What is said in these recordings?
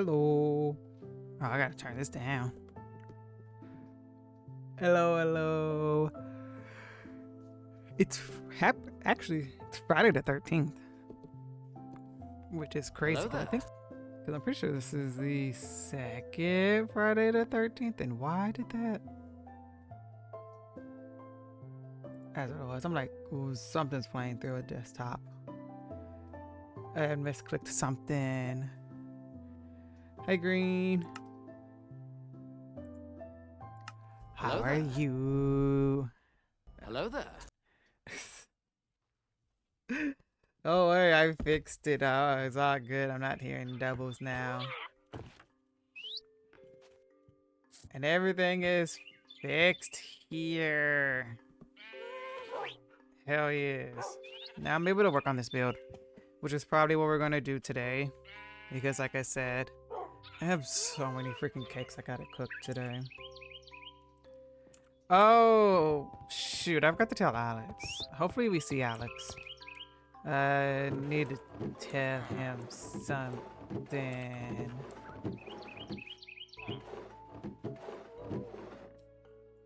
Hello. Oh, I gotta turn this down. Hello, hello. It's actually it's Friday the 13th, which is crazy. Hello there. Because I'm pretty sure this is the second Friday the 13th. And why did that? As it was, I'm like, ooh, something's playing through a desktop. I had misclicked something. Hey, Green. How Hello are there. you? Hello there. Oh, wait, I fixed it. Oh, it's all good. I'm not hearing doubles now. And everything is fixed here. Hell yes. Now I'm able to work on this build, which is probably what we're going to do today. Because like I said, I have so many freaking cakes I gotta cook today. Oh, shoot. I forgot to tell Alex. Hopefully we see Alex. I need to tell him something.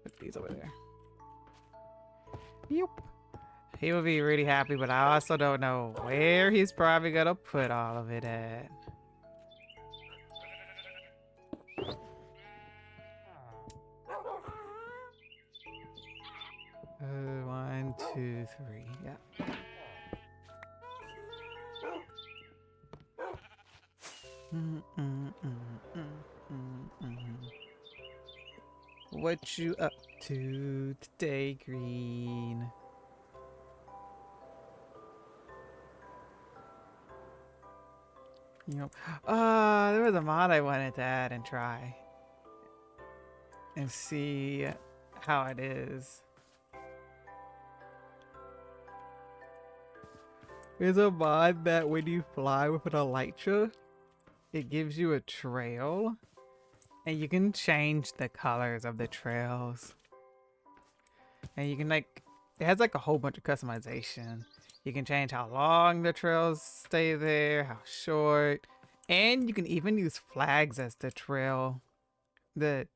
Put these over there. Yep. He would be really happy, but I also don't know where he's probably gonna put all of it at. One, two, three. Yeah. What you up to today, Green? You know, there was a mod I wanted to add and try and see how it is. There's a mod that when you fly with an elytra, it gives you a trail, and you can change the colors of the trails. And you can it has like a whole bunch of customization. You can change how long the trails stay there, how short, and you can even use flags as the trail. The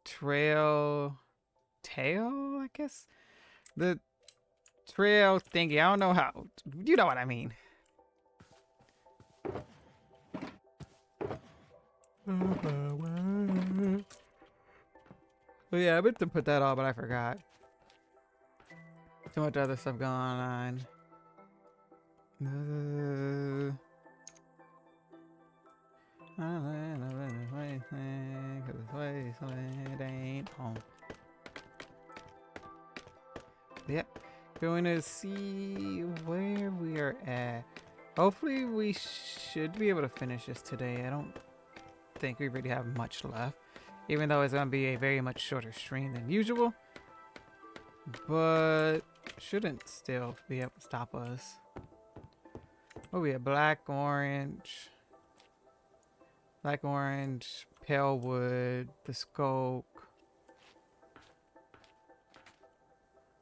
trail tail, I guess? The trail thingy. I don't know how. You know what I mean. Well, yeah, I meant to put that on, but I forgot. Too much other stuff going on. It ain't home. Yep. Going to see where we are at. Hopefully we should be able to finish this today. I don't think we really have much left, even though it's going to be a very much shorter stream than usual, but shouldn't still be able to stop us. Oh, we have black, orange, pale wood, the scope.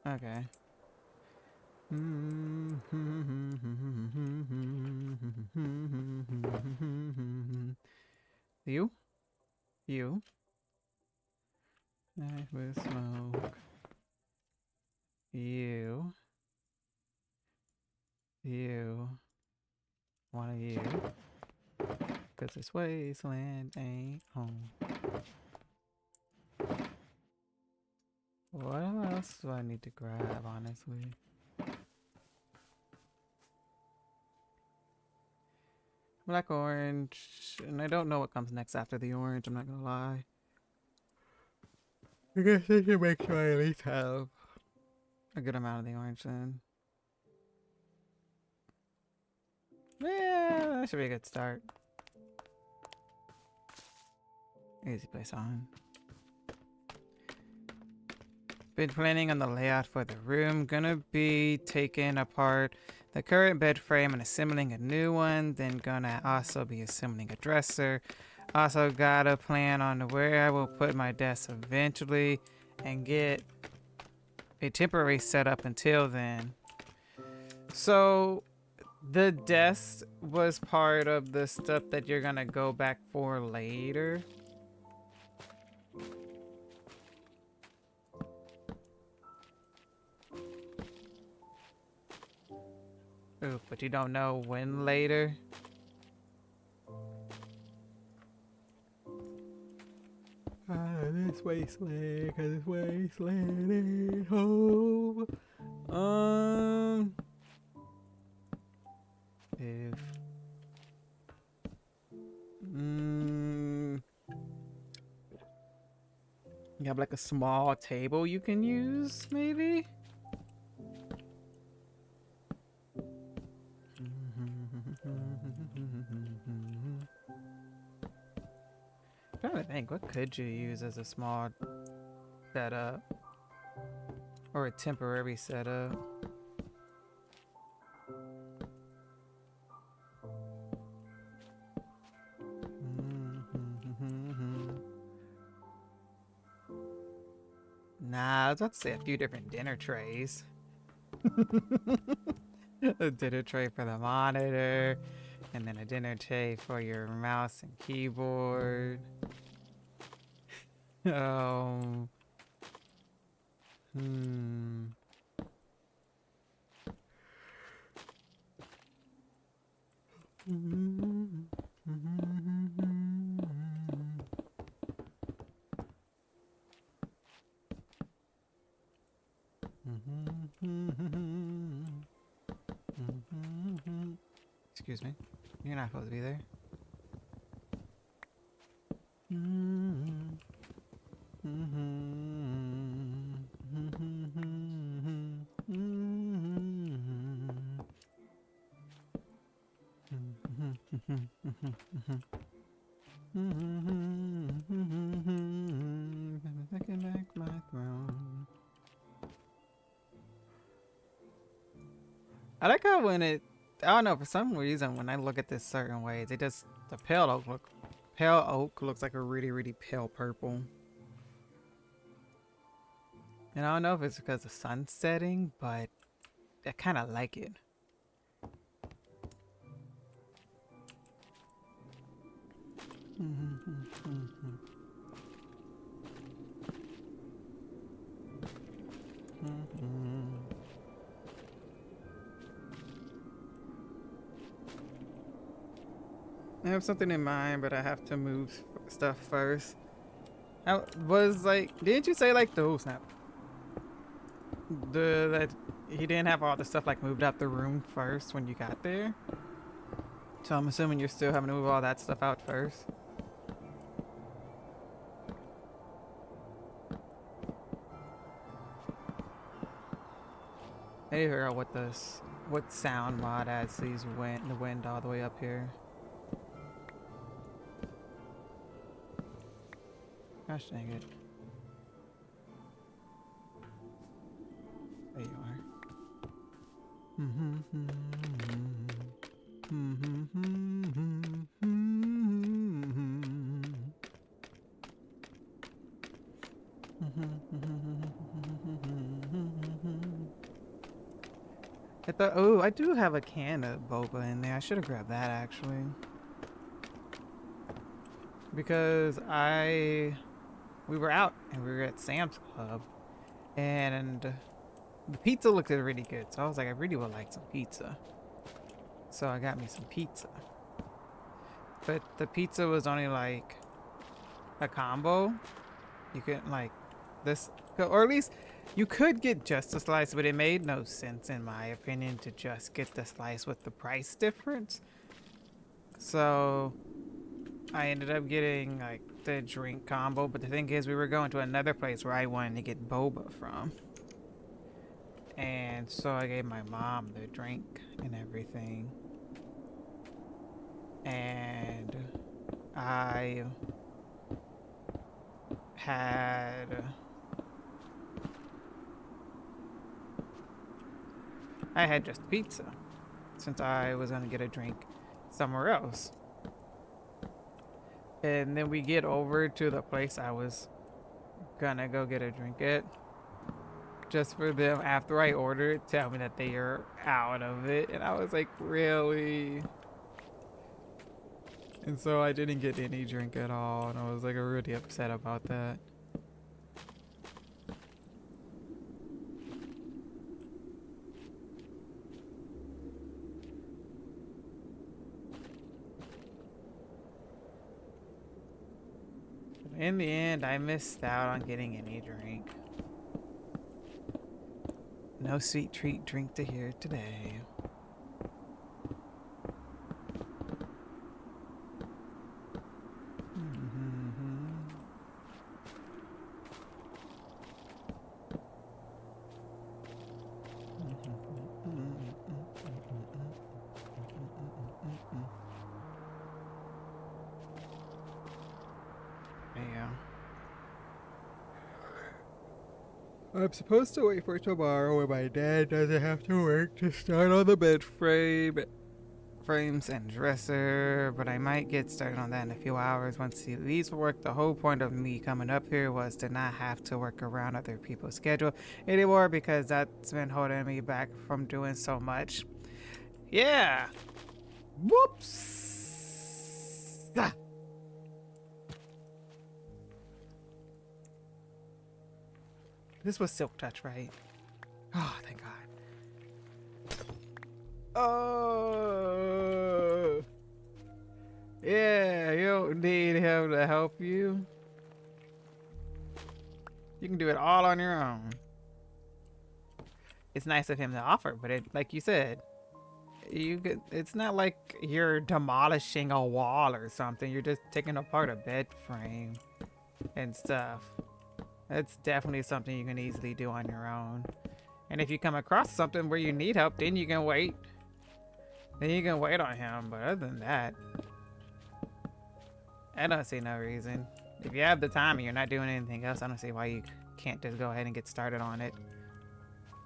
Okay. You. Night with smoke. You. One of you. Cause this wasteland ain't home. What else do I need to grab, honestly? Black, orange, and I don't know what comes next after the orange, I'm not gonna lie. I guess I should make sure I at least have a good amount of the orange then. Yeah, that should be a good start. Easy place on. Been planning on the layout for the room. Gonna be taking apart the current bed frame and assembling a new one. Then gonna also be assembling a dresser. Also got a plan on where I will put my desk eventually and get a temporary setup until then. So The desk was part of the stuff that you're gonna go back for later. Ooh, but you don't know when later. This wasteland, cause this wasteland ain't home. If you have like a small table you can use, maybe. I'm trying to think, what could you use as a small setup or a temporary setup? Nah, I was about to say a few different dinner trays. A dinner tray for the monitor, and then a dinner tray for your mouse and keyboard. Um, hmm. Excuse me. You're not supposed to be there. Taking back my throne. I like how when it, I don't know, for some reason when I look at this certain ways, it just, the pale oak looks like a really, really pale purple. And I don't know if it's because the sun's setting, but I kind of like it. I have something in mind, but I have to move stuff first. I was like, didn't you say like the, oh snap, that he didn't have all the stuff like moved out the room first when you got there? So I'm assuming you're still having to move all that stuff out first. I need to figure out what sound mod adds these the wind all the way up here. Gosh dang it. There you are. I thought, oh, I do have a can of boba in there. I should have grabbed that actually. Because we were out and we were at Sam's Club and the pizza looked really good. So I was like, I really would like some pizza. So I got me some pizza. But the pizza was only like a combo. You couldn't like this, or at least you could get just a slice, but it made no sense in my opinion to just get the slice with the price difference. So I ended up getting like the drink combo, but the thing is we were going to another place where I wanted to get boba from. And so I gave my mom the drink and everything. And I had just pizza since I was gonna get a drink somewhere else. And then we get over to the place I was gonna go get a drink at. just for them after I ordered tell me that they are out of it, and I was like, really? And so I didn't get any drink at all, and I was like really upset about that. In the end, I missed out on getting any drink. No sweet treat drink to hear today. Yeah. I'm supposed to wait for tomorrow when my dad doesn't have to work to start on the bed frames and dresser, but I might get started on that in a few hours once he leaves for work. The whole point of me coming up here was to not have to work around other people's schedule anymore, because that's been holding me back from doing so much. Yeah. Whoops. Ah. This was Silk Touch, right? Oh, thank God. Oh. Yeah, you don't need him to help you. You can do it all on your own. It's nice of him to offer, but like you said, it's not like you're demolishing a wall or something. You're just taking apart a bed frame and stuff. That's definitely something you can easily do on your own. And if you come across something where you need help, then you can wait. Then you can wait on him. But other than that, I don't see no reason. If you have the time and you're not doing anything else, I don't see why you can't just go ahead and get started on it.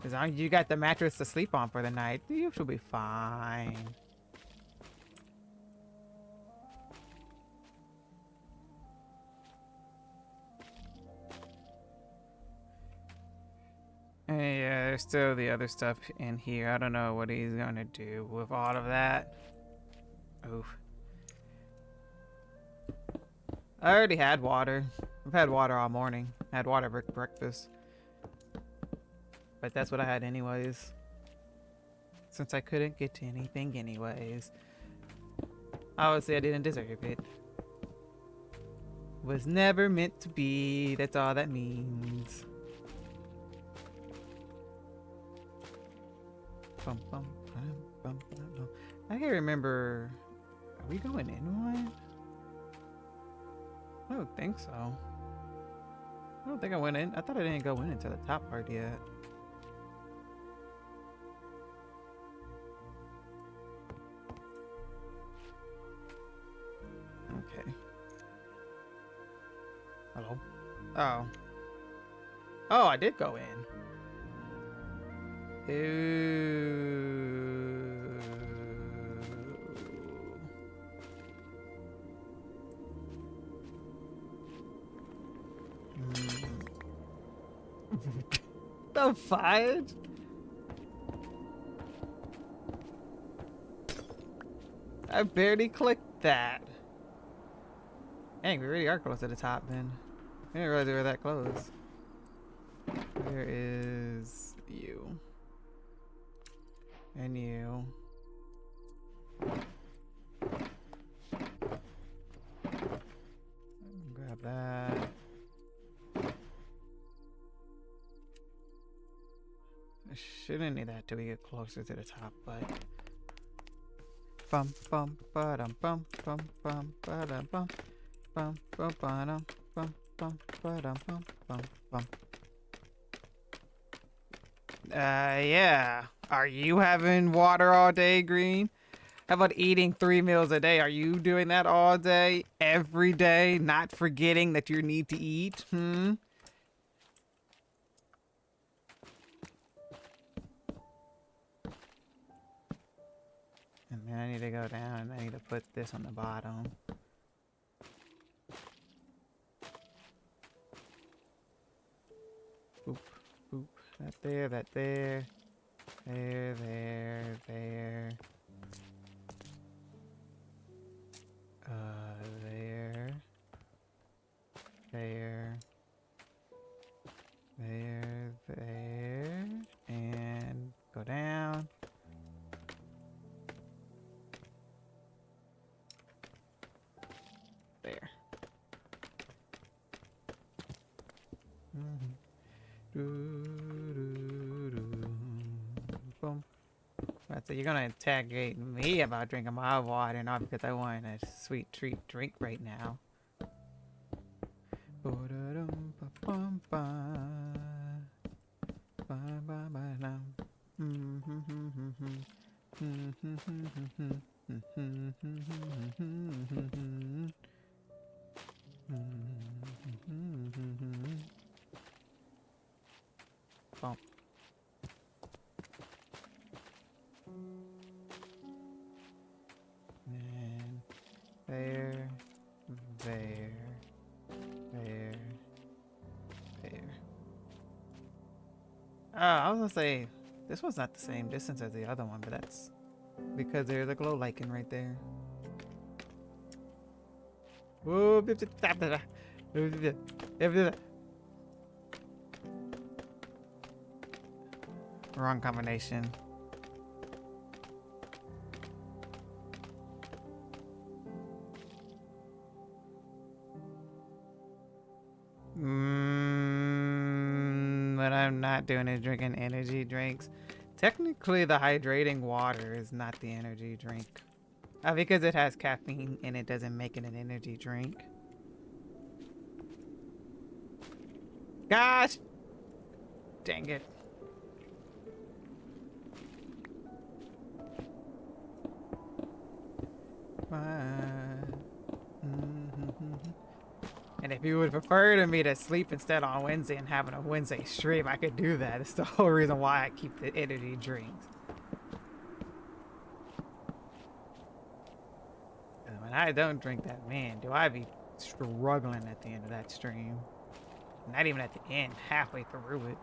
As long as you got the mattress to sleep on for the night, you should be fine. And yeah, there's still the other stuff in here. I don't know what he's gonna do with all of that. Oof. I already had water. I've had water all morning. I had water for breakfast. But that's what I had anyways. Since I couldn't get to anything anyways. Obviously I didn't deserve it. Was never meant to be. That's all that means. Bum, bum, bum, bum, bum. I can't remember. Are we going in one? I don't think so. I don't think I went in. I thought I didn't go in into the top part yet. Okay. Hello? Oh. Oh, I did go in. Ooh. The fudge? I barely clicked that. Dang, we really are close to the top then. I didn't realize we were that close. Where is you? And you. Grab that. I shouldn't need that till we get closer to the top, but bum bum ba dum bum bum bum ba dum bum bum bum ba dum bum bum ba dum bum bum bum. Yeah. Are you having water all day, Green? How about eating 3 meals a day? Are you doing that all day, every day, not forgetting that you need to eat? And then I need to go down and I need to put this on the bottom. Boop, boop. That there, that there. There, there, there. There. There. There, there. And go down. There. Boom. Right, so you're gonna interrogate me about drinking my water, not because I want a sweet treat drink right now. Bump. And there, there, there, there. I was gonna say this one's not the same distance as the other one, but that's because there's a glow lichen right there. Whoa, wrong combination. What I'm not doing is drinking energy drinks. Technically, the hydrating water is not the energy drink. Because it has caffeine and it doesn't make it an energy drink. Gosh! Dang it. And if you would prefer to me to sleep instead on Wednesday and having a Wednesday stream, I could do that. It's the whole reason why I keep the energy drinks. And when I don't drink that, man, do I be struggling at the end of that stream. Not even at the end, halfway through it.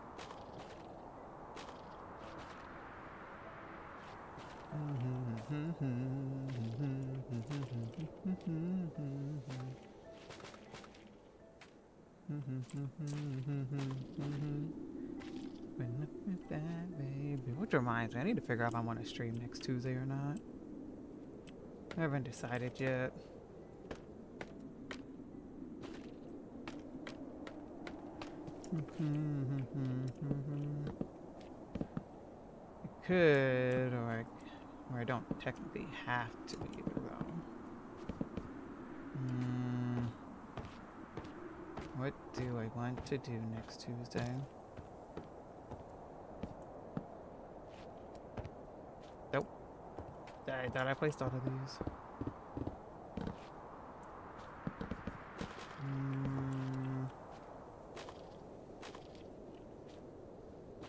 Which reminds me, I need to figure out if I want to stream next Tuesday or not. I haven't decided yet. I could, or I don't technically have to either, though. What do I want to do next Tuesday? Nope. I thought I placed all of these.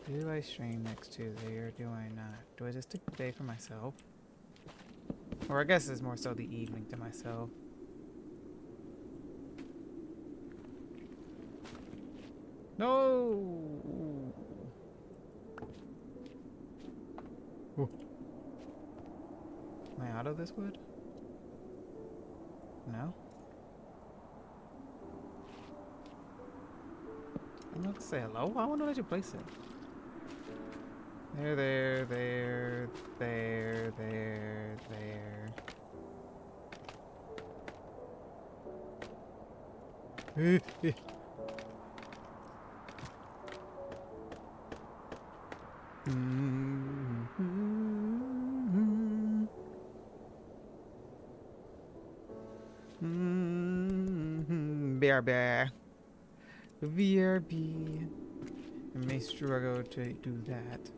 Do I stream next Tuesday or do I not? Do I just take the day for myself? Or I guess it's more so the evening to myself. No! Ooh. Am I out of this wood? No? I'm not to say hello? I wonder where you place it. There, there, there, there, there, there. BRB. VRB. I may struggle to do that,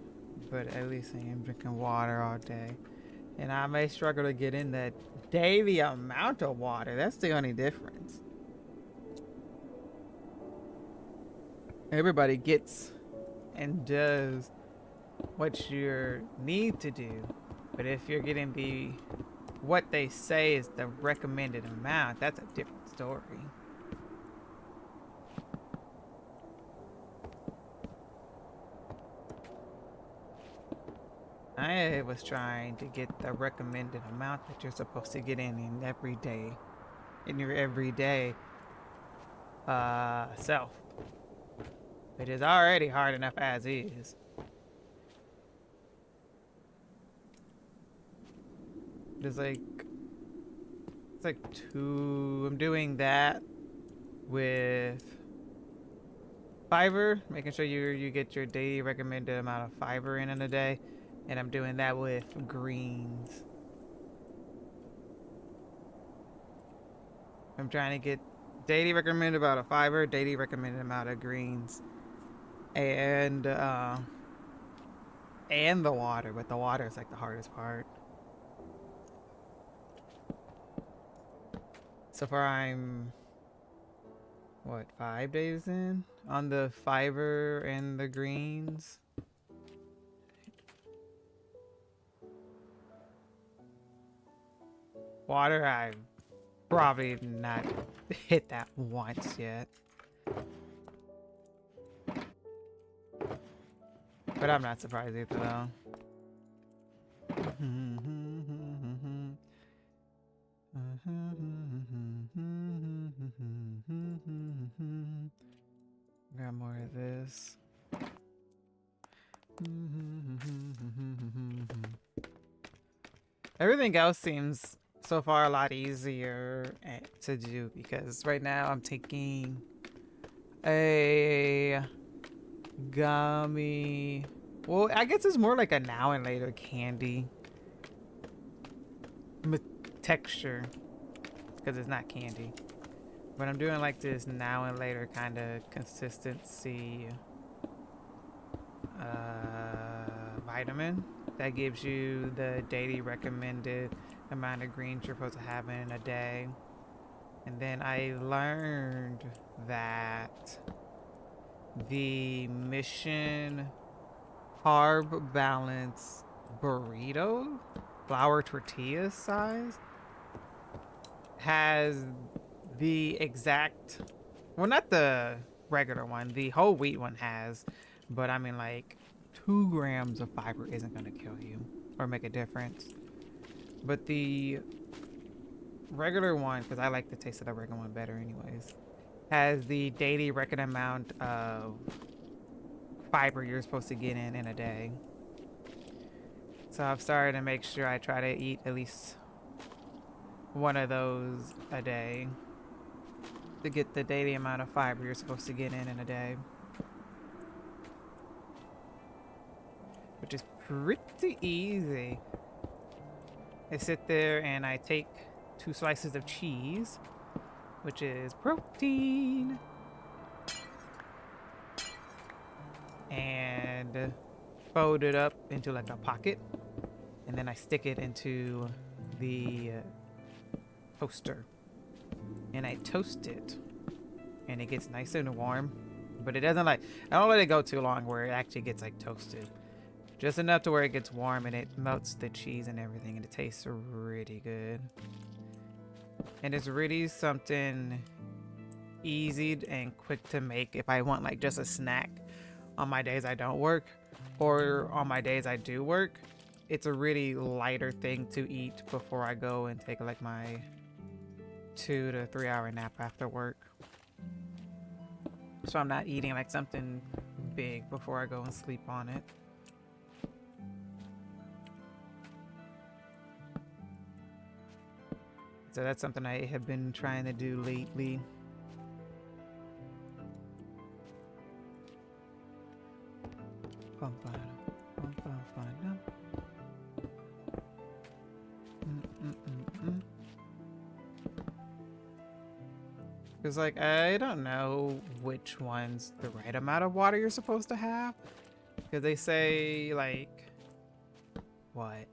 but at least I am drinking water all day. And I may struggle to get in that daily amount of water. That's the only difference. Everybody gets and does what you need to do, but if you're getting what they say is the recommended amount, that's a different story. I was trying to get the recommended amount that you're supposed to get in every day, in your everyday self, which is already hard enough as is. It's like two. I'm doing that with fiber, making sure you get your daily recommended amount of fiber in a day, and I'm doing that with greens. I'm trying to get daily recommended amount of fiber, daily recommended amount of greens, and the water. But the water is like the hardest part. So far, I'm what, 5 days in on the fiber and the greens. Water, I've probably not hit that once yet. But I'm not surprised either, though. Got more of this. Everything else seems so far a lot easier to do because right now I'm taking a gummy. Well, I guess it's more like a now and later candy texture because it's not candy. But I'm doing like this now and later kind of consistency vitamin that gives you the daily recommended amount of greens you're supposed to have in a day. And then I learned that the Mission Carb Balance burrito, flour tortilla size, has the exact, well, not the regular one, the whole wheat one has, but I mean like 2 grams of fiber isn't going to kill you or make a difference. But the regular one, because I like the taste of the regular one better anyways, has the daily record amount of fiber you're supposed to get in a day. So I've started to make sure I try to eat at least one of those a day to get the daily amount of fiber you're supposed to get in a day, which is pretty easy. I sit there and I take 2 slices of cheese, which is protein, and fold it up into like a pocket, and then I stick it into the toaster and I toast it, and it gets nice and warm, but it doesn't like, I don't let it go too long where it actually gets like toasted, just enough to where it gets warm and it melts the cheese and everything, and it tastes really good. And it's really something easy and quick to make if I want like just a snack on my days I don't work, or on my days I do work. It's a really lighter thing to eat before I go and take like my 2 to 3 hour nap after work. So I'm not eating like something big before I go and sleep on it. So that's something I have been trying to do lately. Because like, I don't know which one's the right amount of water you're supposed to have. Because they say like, what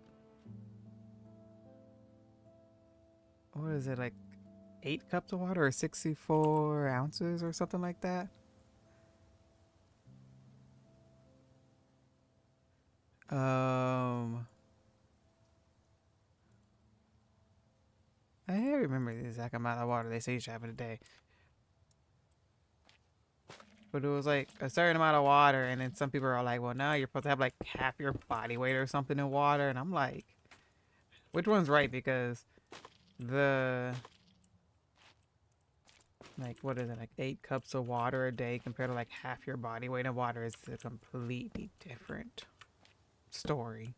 is it, like 8 cups of water or 64 ounces or something like that? I can't remember the exact amount of water they say you should have in a day. but it was like a certain amount of water, and then some people are like, well, now you're supposed to have like half your body weight or something in water, and I'm like, which one's right? Because the like, what is it, like 8 cups of water a day compared to like half your body weight in water is a completely different story.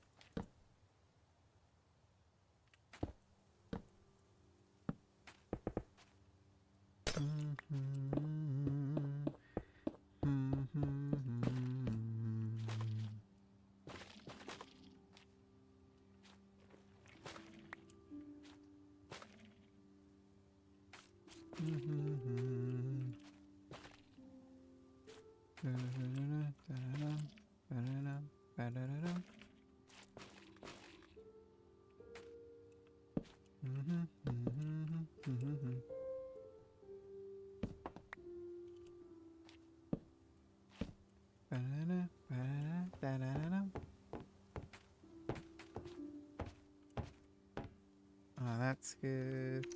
Oh, that's good.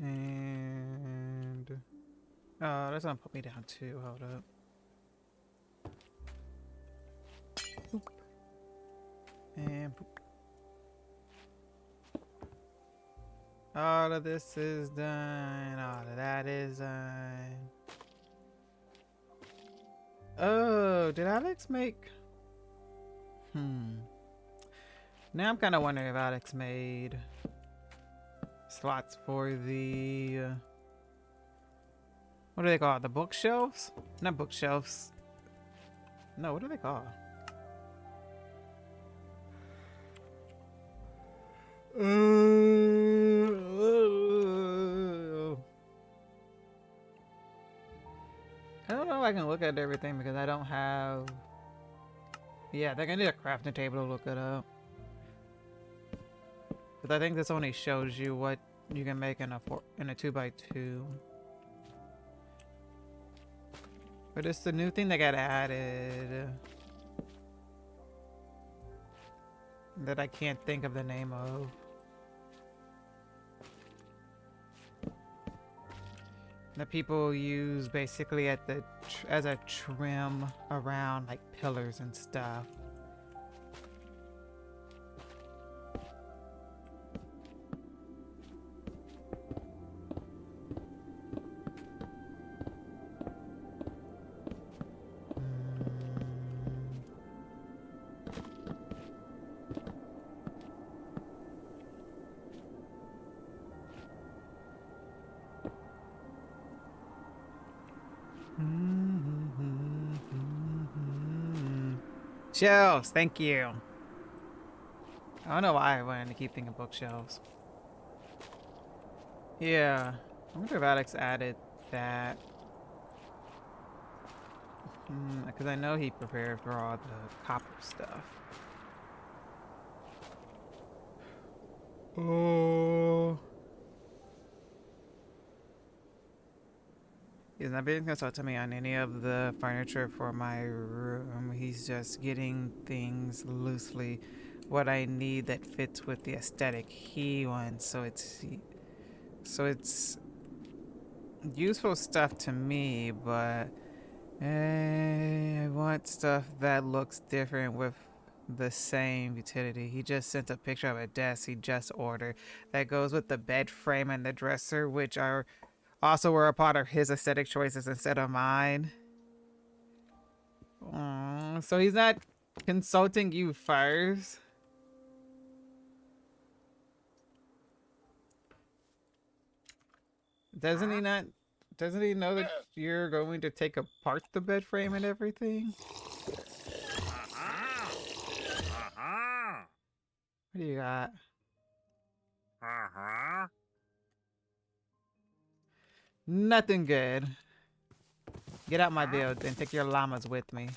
And oh, that's gonna put me down too. Hold up. Boop. And boop. All of this is done. All of that is done. Oh, did Alex make? Now I'm kind of wondering if Alex made slots for the what do they call it? The bookshelves? Not bookshelves. No, what do they call? I don't know if I can look at everything because I don't have. Yeah, they're gonna need a crafting table to look it up. But I think this only shows you what you can make in a 2x2. But it's the new thing that got added that I can't think of the name of. That people use basically at the as a trim around like pillars and stuff. Shelves, thank you. I don't know why I wanted to keep thinking bookshelves. Yeah, I wonder if Alex added that. Because I know he prepared for all the copper stuff. Oh. He's not being consulted to me on any of the furniture for my room. He's just getting things loosely what I need that fits with the aesthetic he wants. So it's useful stuff to me, but I want stuff that looks different with the same utility. He just sent a picture of a desk he just ordered that goes with the bed frame and the dresser, which are also were a part of his aesthetic choices instead of mine. So he's not consulting you first? Doesn't he not Doesn't he know that you're going to take apart the bed frame and everything? What do you got? Nothing good. Get out my build and take your llamas with me.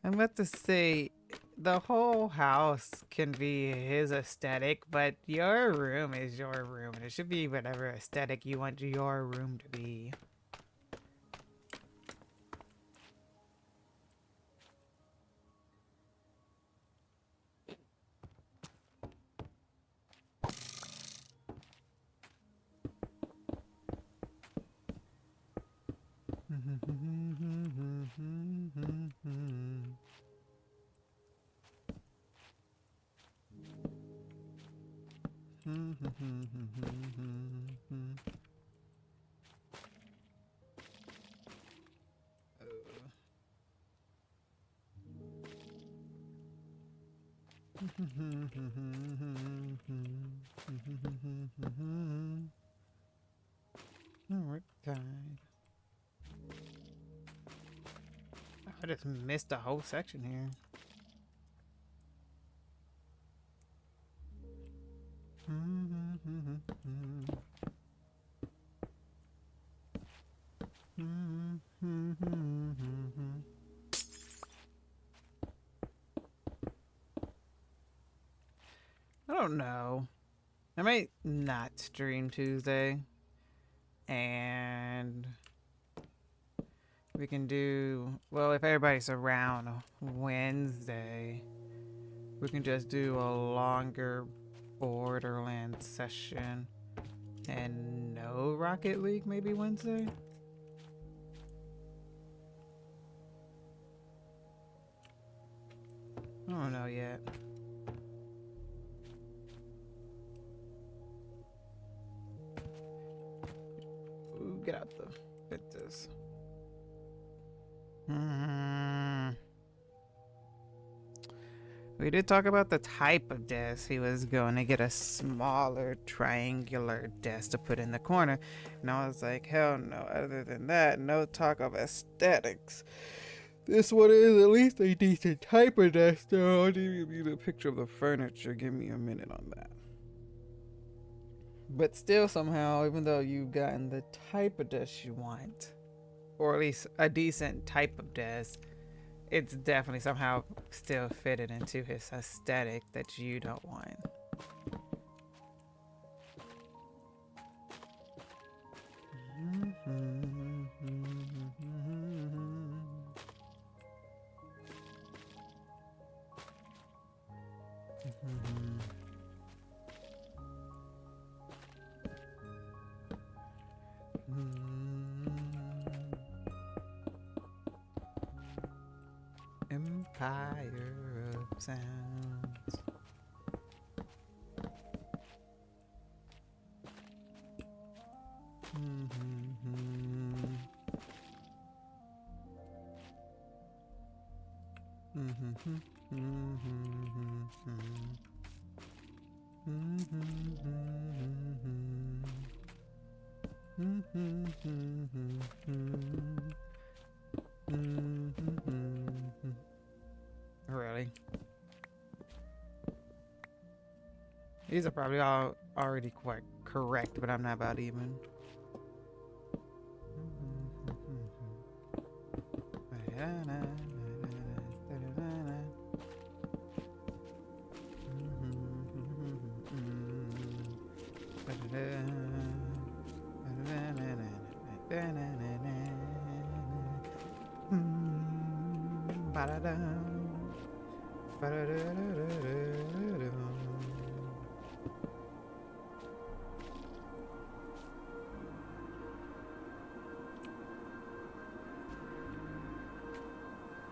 I'm about to say, the whole house can be his aesthetic, but your room is your room, and it should be whatever aesthetic you want your room to be. Alright, time. I just missed a whole section here. I don't know. I might not stream Tuesday. And we can do, well, if everybody's around Wednesday, we can just do a longer Borderlands session and no Rocket League maybe Wednesday. I don't know yet. Ooh, get out the fences. We did talk about the type of desk. He was going to get a smaller triangular desk to put in the corner. And I was like, hell no. Other than that, no talk of aesthetics. This one is at least a decent type of desk, though. I'll give you the picture of the furniture. Give me a minute on that. But still, somehow, even though you've gotten the type of desk you want, or at least a decent type of desk, it's definitely somehow still fitted into his aesthetic that you don't want. Empire of sounds. Really? These are probably all already quite correct, but I'm not about even.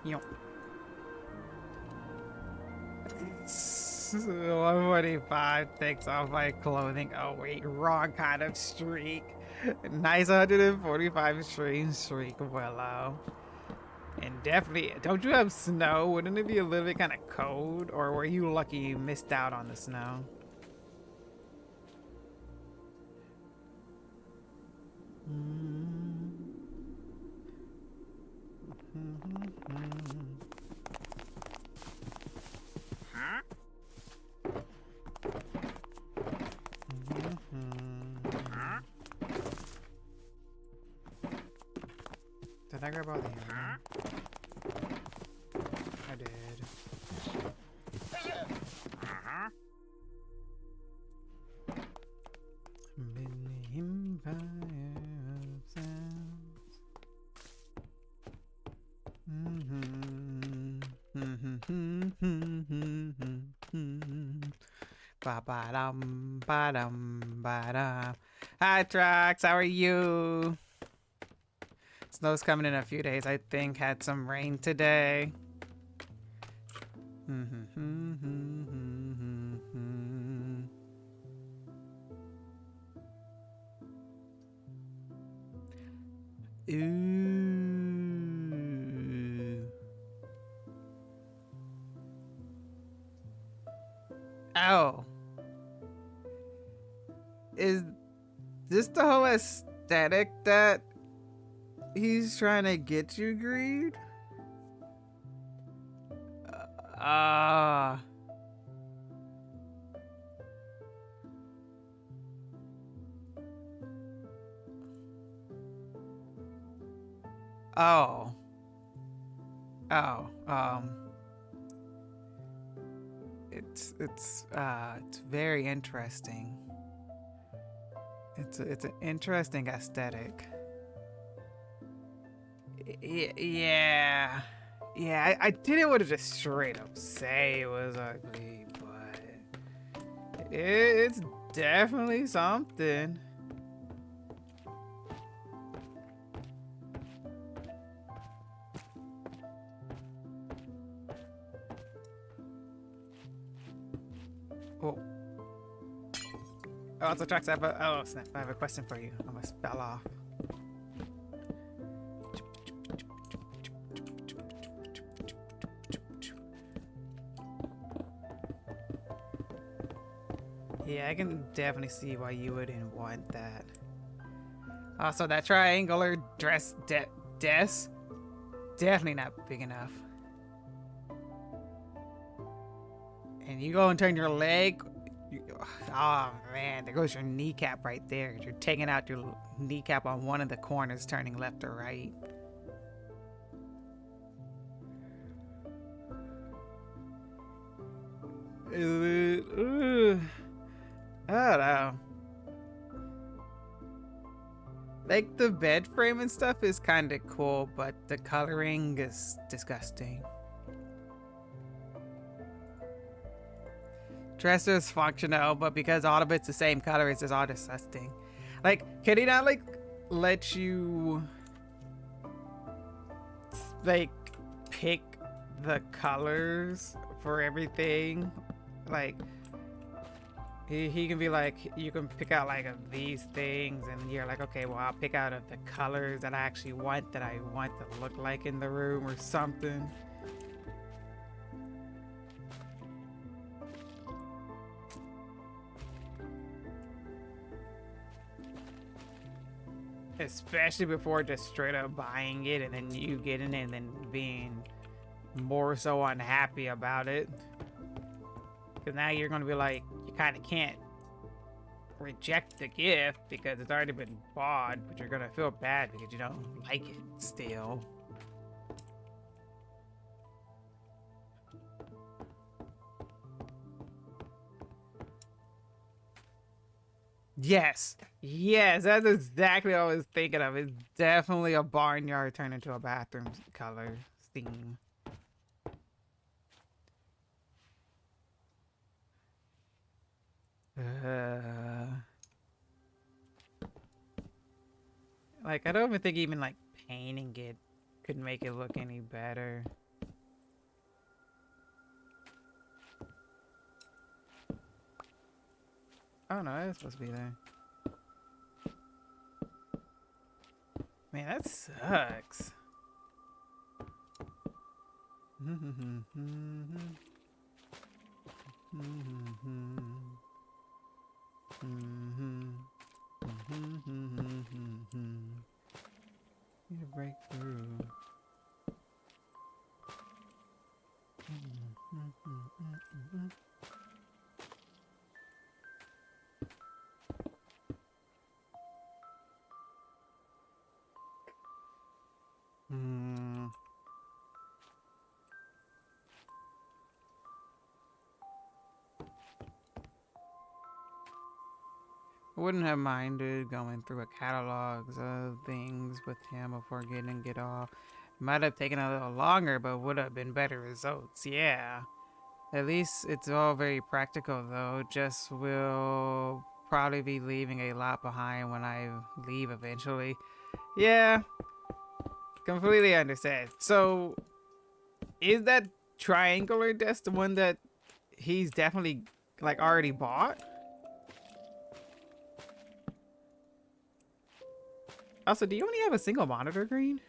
Yo. 145 takes off my clothing. Oh wait, wrong kind of streak. Nice 145 stream streak, Willow. And definitely. Don't you have snow? Wouldn't it be a little bit kind of cold? Or were you lucky you missed out on the snow? Did I grab all the hammer? I did. Ba-ba-dum, ba-dum, ba-dum. Hi, Trax. How are you? Snow's coming in a few days. I think had some rain today. Ooh. Oh. Is this the whole aesthetic that he's trying to get you, Greed? Oh. Oh. It's very interesting. It's an interesting aesthetic. Yeah. Yeah, I didn't want to just straight up say it was ugly, but it's definitely something. Oh. Oh, so Trax, I have oh snap! I have a question for you. I almost fell off. Yeah, I can definitely see why you wouldn't want that. Also, that triangular desk, definitely not big enough. And you go and turn your leg. Oh man, there goes your kneecap right there. You're taking out your kneecap on one of the corners, turning left or right. I don't know. Like the bed frame and stuff is kind of cool, but the coloring is disgusting. Dresser is functional, but because all of it's the same color, it's just all disgusting. Like, can he not like let you like pick the colors for everything? Like, he can be like, you can pick out like these things, and you're like, okay, well, I'll pick out of the colors that I actually want, that I want to look like in the room or something. Especially before just straight up buying it and then you getting it and then being more so unhappy about it. Because now you're going to be like, you kind of can't reject the gift because it's already been bought, but you're going to feel bad because you don't like it still. Yes, that's exactly what I was thinking of. It's definitely a barnyard turned into a bathroom color theme. Like, I don't even think even like painting it could make it look any better. Oh no, it's supposed to be there. Man, that sucks. Need to break through. I wouldn't have minded going through a catalogs of things with him before getting it off. Might have taken a little longer, but would have been better results. Yeah. At least it's all very practical, though. Jess will probably be leaving a lot behind when I leave eventually. Yeah, completely understand. So, is that triangular desk the one that he's definitely like already bought? Also, do you only have a single monitor, Green?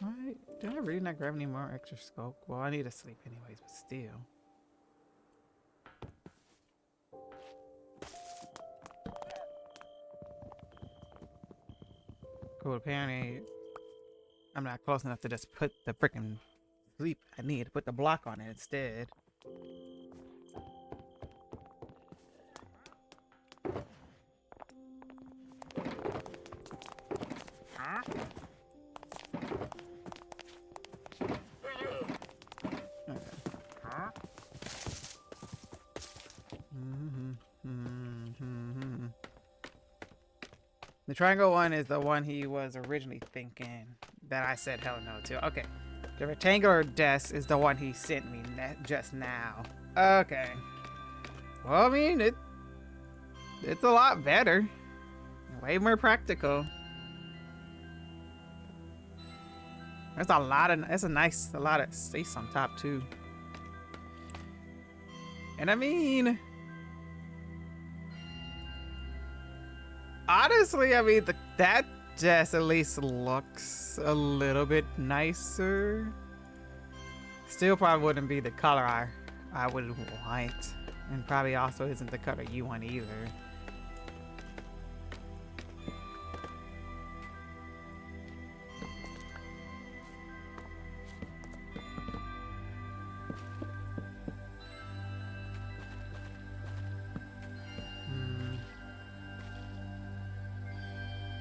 Why did I really not grab any more extra scope? Well, I need to sleep anyways, but still. Cool, apparently I'm not close enough to just put the freaking sleep. I need to put the block on it instead. The triangle one is the one he was originally thinking that I said hell no to. Okay. The rectangular desk is the one he sent me just now. Okay. Well, I mean, it's a lot better. Way more practical. There's a lot of, it's a lot of space on top too. And I mean, honestly, I mean, that desk at least looks a little bit nicer. Still probably wouldn't be the color I would want. And probably also isn't the color you want either.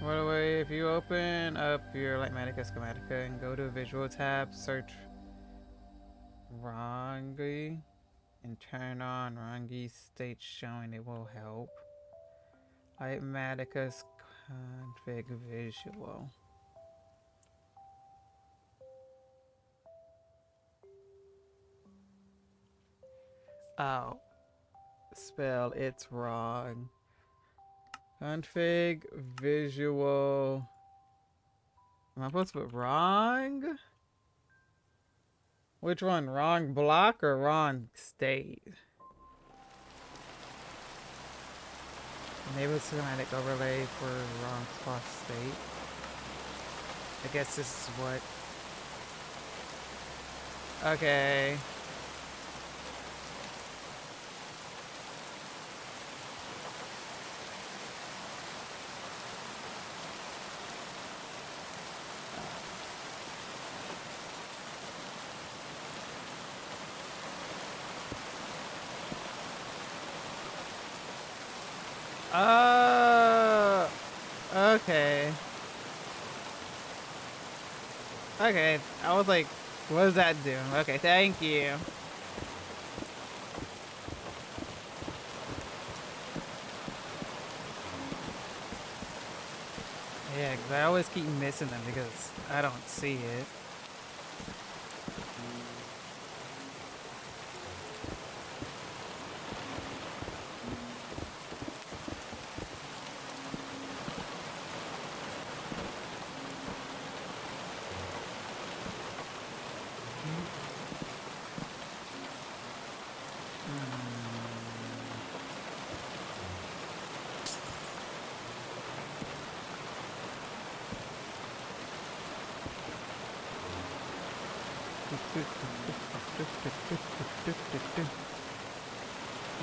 By the way, if you open up your Lightmatica Schematica and go to Visual tab, search Rangi and turn on Rangi state showing, it will help. Lightmatica's config visual. Oh, spell it's wrong. Config visual. Am I supposed to put wrong? Which one? Wrong block or wrong state? Enable schematic overlay for wrong spot state. I guess this is what. Okay. Okay. Okay, I was like, what is that doing? Okay, thank you. Yeah, because I always keep missing them because I don't see it.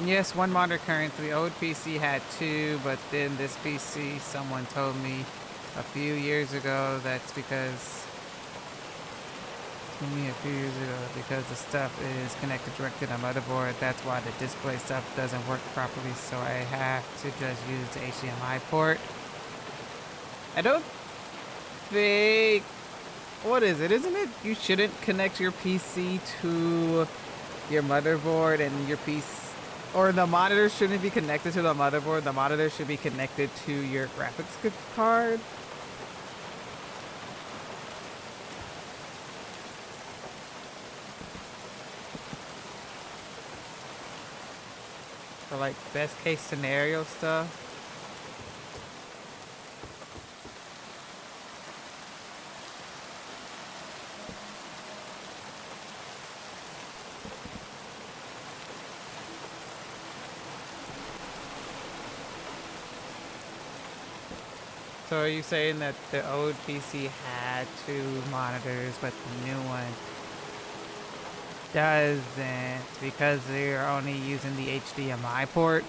Yes, one monitor currently. The old PC had two, but then this PC, someone told me a few years ago that's because the stuff is connected directly to the motherboard. That's why the display stuff doesn't work properly, so I have to just use the HDMI port. I don't think... What is it? Isn't it you shouldn't connect your PC to your motherboard, and your PC... Or the monitor shouldn't be connected to the motherboard. The monitor should be connected to your graphics card. For like best case scenario stuff. So are you saying that the old PC had two monitors, but the new one doesn't because they're only using the HDMI port?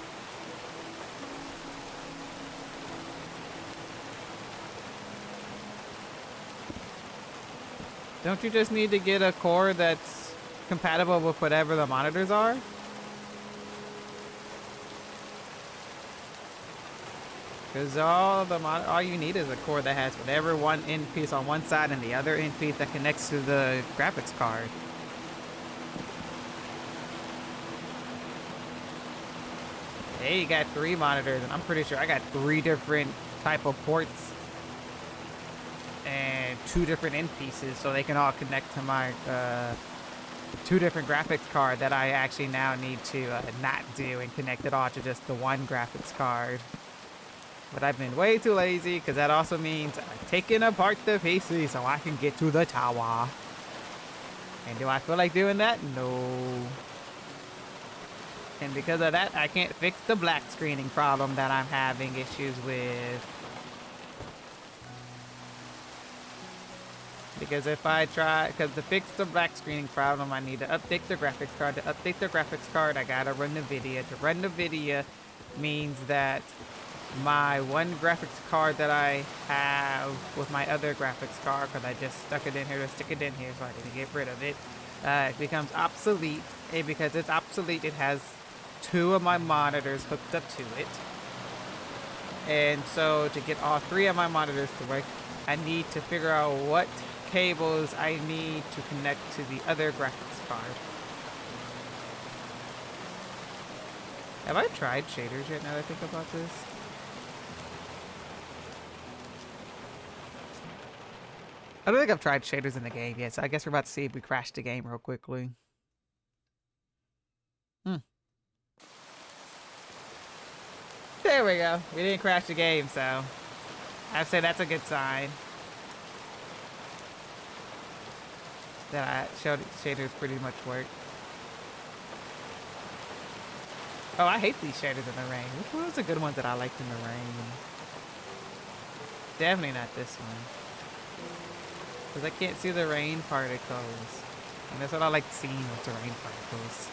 Don't you just need to get a cord that's compatible with whatever the monitors are? Because all you need is a cord that has whatever one end piece on one side and the other end piece that connects to the graphics card. Hey, you got three monitors, and I'm pretty sure I got three different type of ports and two different end pieces, so they can all connect to my two different graphics card that I actually now need to not do and connect it all to just the one graphics card. But I've been way too lazy, because that also means taking apart the PC so I can get to the tower. And do I feel like doing that? No. And because of that, I can't fix the black screening problem that I'm having issues with. Because if I try, because to fix the black screening problem, I need to update the graphics card. To update the graphics card, I gotta run the video. To run the video means that my one graphics card that I have with my other graphics card, because I just stuck it in here to stick it in here so I didn't get rid of it, it becomes obsolete. And because it's obsolete, it has two of my monitors hooked up to it. And so to get all three of my monitors to work, I need to figure out what cables I need to connect to the other graphics card. Have I tried shaders yet now that I think about this? I don't think I've tried shaders in the game yet, so I guess we're about to see if we crash the game real quickly. There we go. We didn't crash the game, so I'd say that's a good sign. That I showed shaders pretty much work. Oh, I hate these shaders in the rain. Which one was the good ones that I liked in the rain? Definitely not this one. Because I can't see the rain particles. And that's what I like seeing with the rain particles.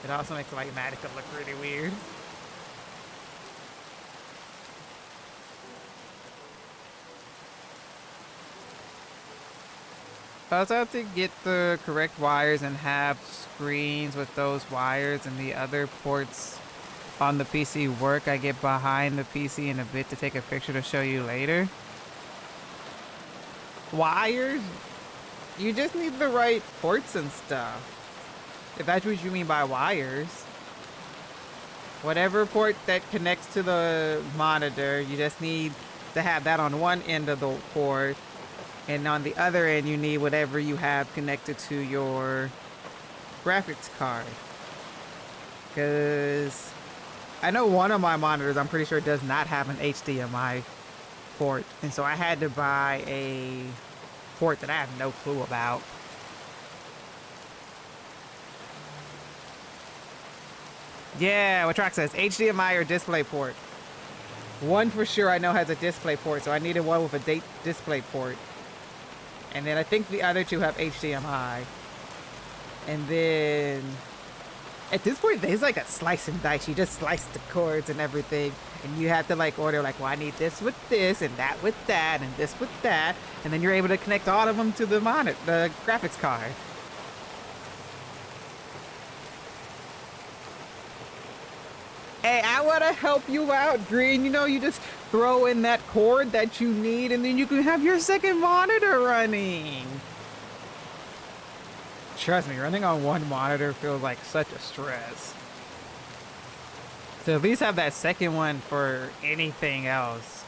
It also makes Lightmatica look really weird. I also have to get the correct wires and have screens with those wires and the other ports on the PC work. I get behind the PC in a bit to take a picture to show you later. Wires? You just need the right ports and stuff. If that's what you mean by wires. Whatever port that connects to the monitor, you just need to have that on one end of the port. And on the other end, you need whatever you have connected to your graphics card. Because I know one of my monitors, I'm pretty sure, does not have an HDMI port. And so I had to buy a port that I have no clue about. Yeah, what Track says, HDMI or display port. One for sure I know has a display port, so I needed one with a display port. And then I think the other two have HDMI. And then at this point, there's like a slice and dice. You just slice the cords and everything. And you have to like order like, well, I need this with this and that with that and this with that. And then you're able to connect all of them to the monitor, the graphics card. Hey, I want to help you out, Green. You know, you just throw in that cord that you need and then you can have your second monitor running. Trust me, running on one monitor feels like such a stress. So at least have that second one for anything else.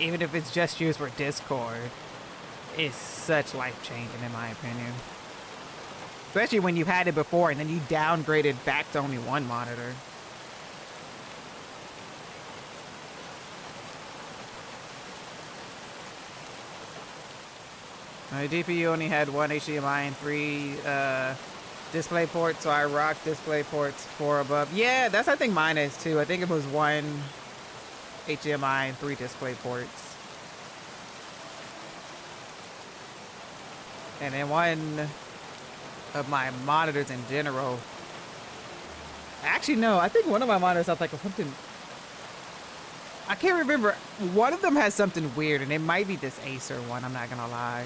Even if it's just used for Discord. It's such life-changing in my opinion. Especially when you've had it before and then you downgraded back to only one monitor. My GPU only had one HDMI and 3 display ports, so I rocked display ports 4 above. Yeah, that's I think mine is too. I think it was 1 HDMI and 3 display ports. And then one of my monitors in general. Actually, no, I think one of my monitors has like something. I can't remember. One of them has something weird, and it might be this Acer one, I'm not gonna lie.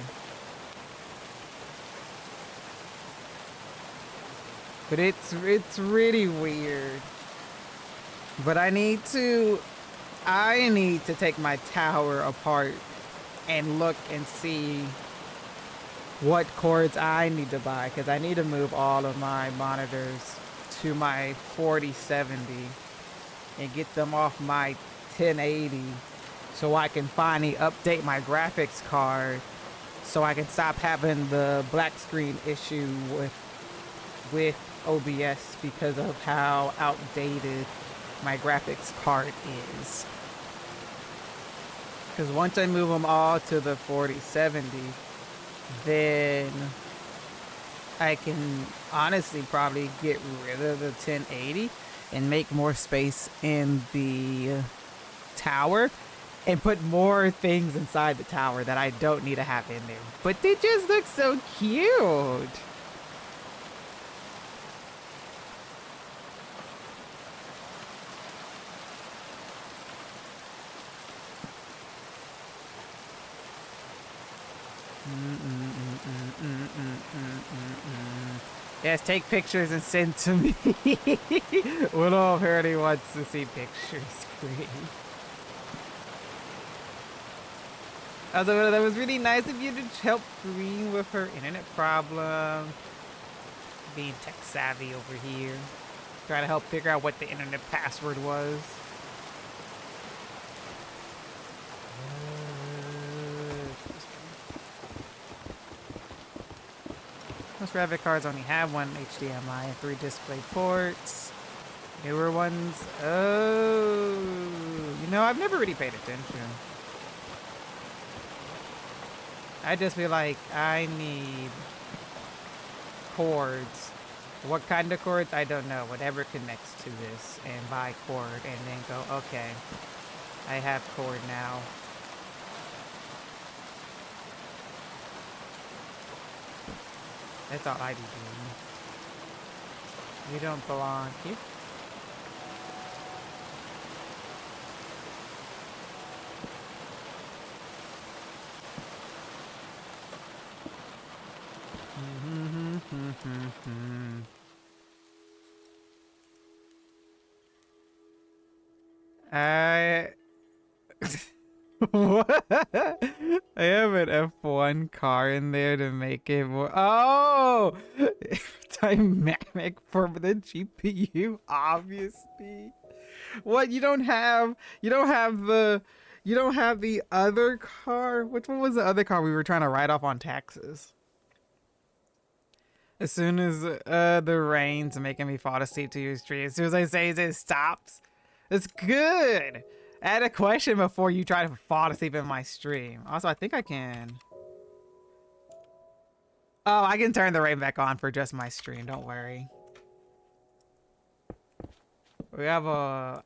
But it's really weird. But I need to take my tower apart and look and see what cords I need to buy, because I need to move all of my monitors to my 4070 and get them off my 1080 so I can finally update my graphics card so I can stop having the black screen issue with OBS because of how outdated my graphics card is. Because once I move them all to the 4070, then I can honestly probably get rid of the 1080 and make more space in the tower and put more things inside the tower that I don't need to have in there. But they just look so cute. Yes, take pictures and send to me. Willow apparently wants to see pictures. Great. Although that was really nice of you to help Green with her internet problem. Being tech savvy over here. Trying to help figure out what the internet password was. Most graphic cards only have 1 HDMI and 3 display ports. Newer ones, oh, you know, I've never really paid attention. I just feel like I need cords. What kind of cords? I don't know. Whatever connects to this, and buy cord, and then go, okay, I have cord now. That's all I be doing. You don't belong here. What? I have an F1 car in there to make it more. Oh, dynamic for the GPU, obviously. What, you don't have the other car? Which one was the other car we were trying to write off on taxes? As soon as the rain's making me fall asleep to your stream, as soon as I say it stops, it's good. Add a question before you try to fall asleep in my stream. Also, I think I can. Oh, I can turn the rain back on for just my stream. Don't worry. We have a.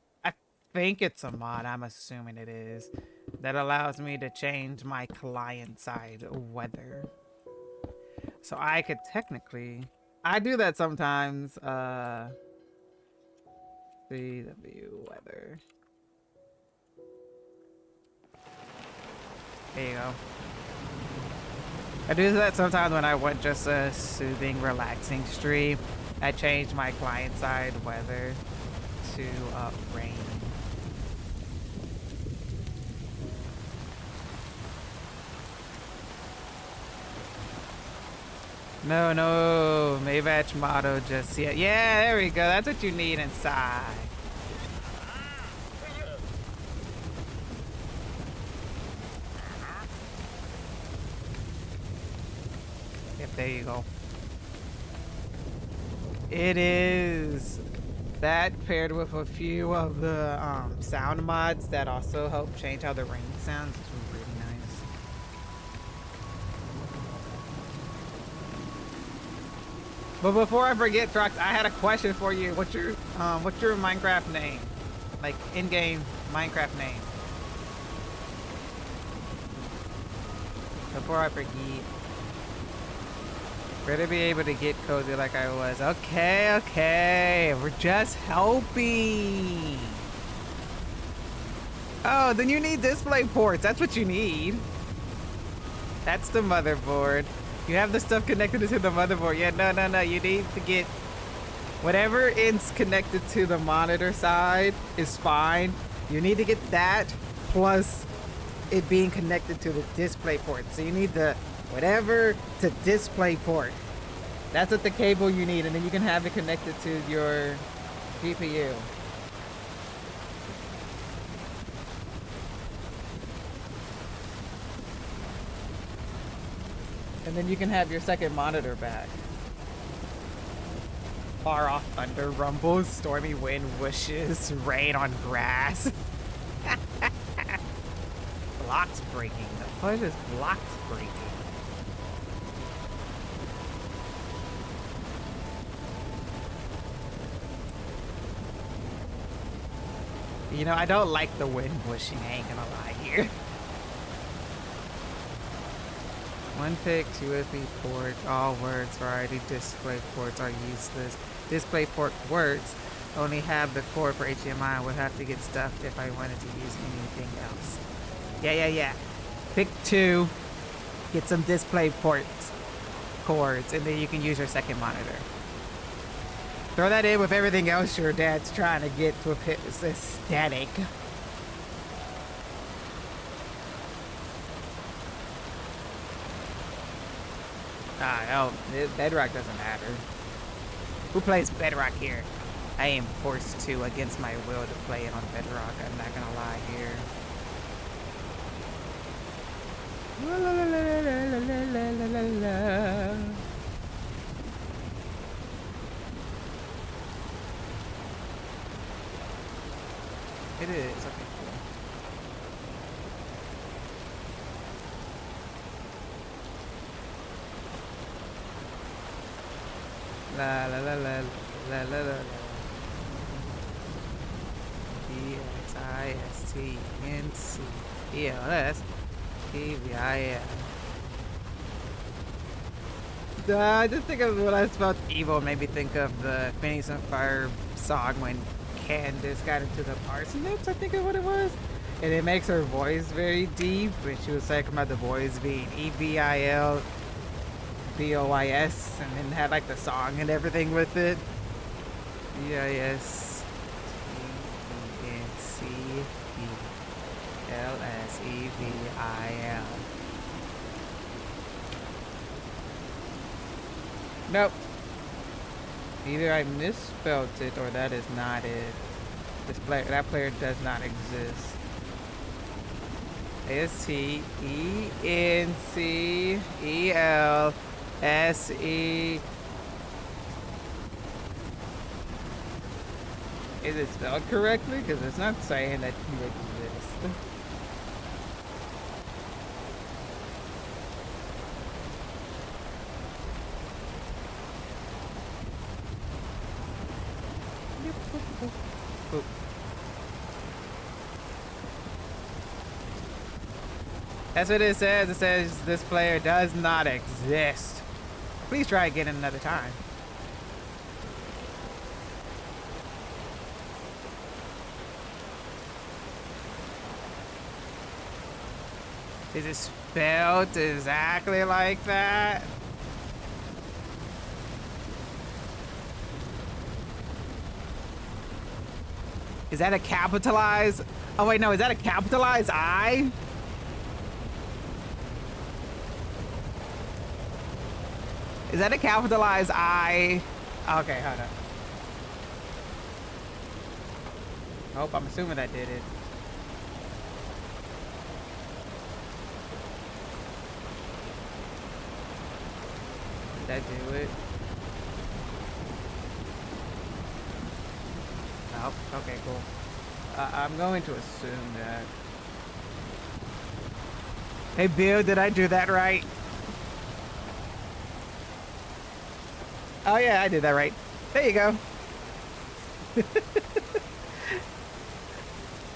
think it's a mod, I'm assuming it is, that allows me to change my client-side weather. So I could technically... I do that sometimes, CW weather. There you go. I do that sometimes when I want just a soothing, relaxing stream. I change my client-side weather to rain. No, Maybatch motto just yet. Yeah, there we go. That's what you need inside. Yep, there you go. It is. That paired with a few of the sound mods that also help change how the rain sounds is really nice. But before I forget, Trox, I had a question for you. What's your Minecraft name? Like in-game Minecraft name. Before I forget. Better be able to get cozy like I was. Okay. We're just helping. Oh, then you need display ports. That's what you need. That's the motherboard. You have the stuff connected to the motherboard. Yeah, no. You need to get whatever is connected to the monitor side is fine. You need to get that plus it being connected to the display port. So you need the whatever to display port. That's what the cable you need, and then you can have it connected to your GPU. And then you can have your second monitor back. Far off thunder rumbles, stormy wind whooshes, rain on grass. Blocks breaking. The fudge is blocks breaking. You know, I don't like the wind whooshing, I ain't gonna lie here. One fix, USB port, all words, variety display ports are useless. Display port works, only have the cord for HDMI. I would have to get stuffed if I wanted to use anything else. Yeah. Pick 2, get some display ports, cords, and then you can use your second monitor. Throw that in with everything else your dad's trying to get with his aesthetic. Bedrock doesn't matter. Who plays Bedrock here? I am forced to, against my will, to play it on Bedrock. I'm not gonna lie here. La, la, la, la, la. It is. Okay, cool. La la la la la la la. DXISTNCELS I just think of when I spelled evil, made me think of the Phineas and Ferb song when Candace got into the parsnips, I think is what it was. And it makes her voice very deep, when she was talking about the boys being EVILBOYS, and then had like the song and everything with it. EISTNCELSEVIL. Nope. Either I misspelled it or that is not it. That player does not exist. STENCELSE. Is it spelled correctly? Because it's not saying that you exist. That's what it says. It says this player does not exist. Please try again another time. Is it spelled exactly like that? Is that a capitalized? Oh wait, no, is that a capitalized I? Is that a capitalized I? Okay, hold on. Oh, I'm assuming that did it. Did that do it? Nope. Okay, cool. I'm going to assume that. Hey, Bill, did I do that right? Oh yeah, I did that right. There you go.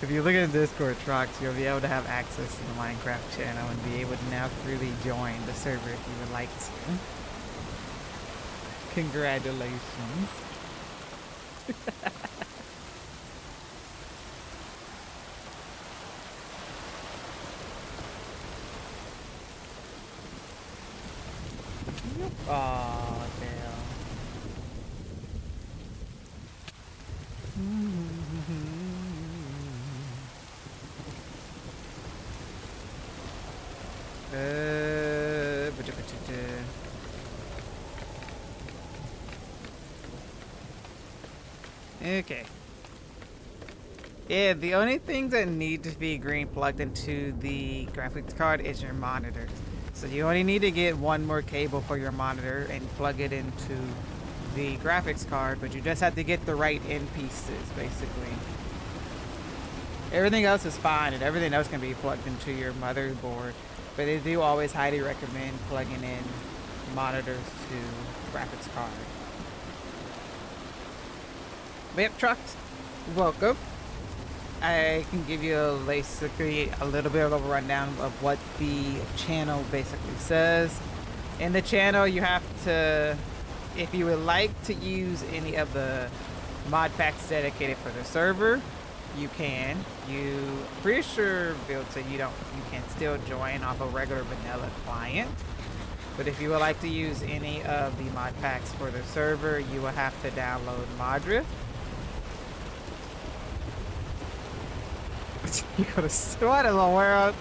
If you look at the Discord Trox, you'll be able to have access to the Minecraft channel and be able to now freely join the server if you would like to. Congratulations. Aw, damn. Okay. Yeah, the only things that need to be green plugged into the graphics card is your monitor. So you only need to get one more cable for your monitor and plug it into the graphics card, but you just have to get the right end pieces, basically. Everything else is fine, and everything else can be plugged into your motherboard, but they do always highly recommend plugging in monitors to graphics card. But yep, Trucks, welcome. I can give you basically a little bit of a rundown of what the channel basically says. In the channel, you have to, if you would like to use any of the mod packs dedicated for the server, you can. Pretty sure Build said you can still join off a regular vanilla client. But if you would like to use any of the mod packs for the server, you will have to download Modrift. You're gonna, what in the world?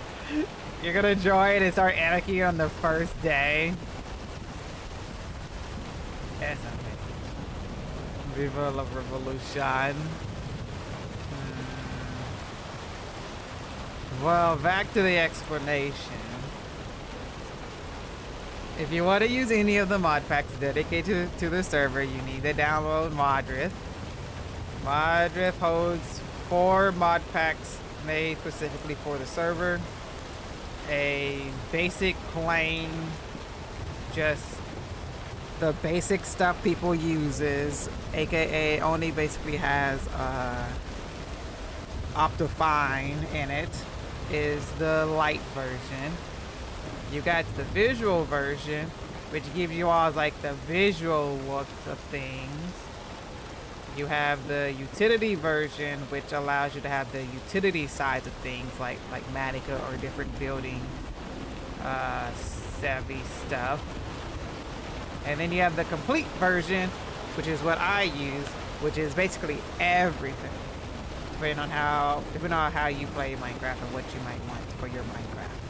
You're gonna join and start anarchy on the first day? That's okay. Viva la revolution. Well, back to the explanation. If you want to use any of the mod packs dedicated to the server, you need to download Modrift. Modrift holds 4 mod packs made specifically for the server. A basic plain, just the basic stuff people uses, aka only basically has Optifine in it, is the light version. You got the visual version, which gives you all like the visual look of things. You have the utility version, which allows you to have the utility sides of things like Matica or different building savvy stuff. And then you have the complete version, which is what I use, which is basically everything, depending on how you play Minecraft and what you might want for your Minecraft.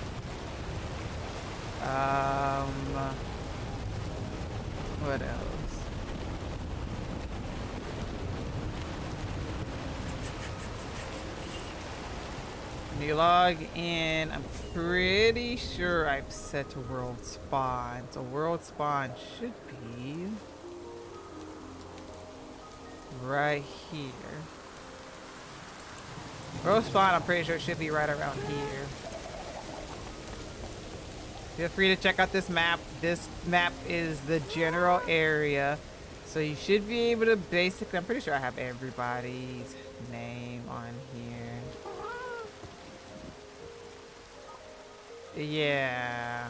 What else? When you log in, I'm pretty sure I've set to world spawn. So world spawn should be right here. World spawn, I'm pretty sure it should be right around here. Feel free to check out this map. This map is the general area. So you should be able to basically, I'm pretty sure I have everybody's name on here. Yeah.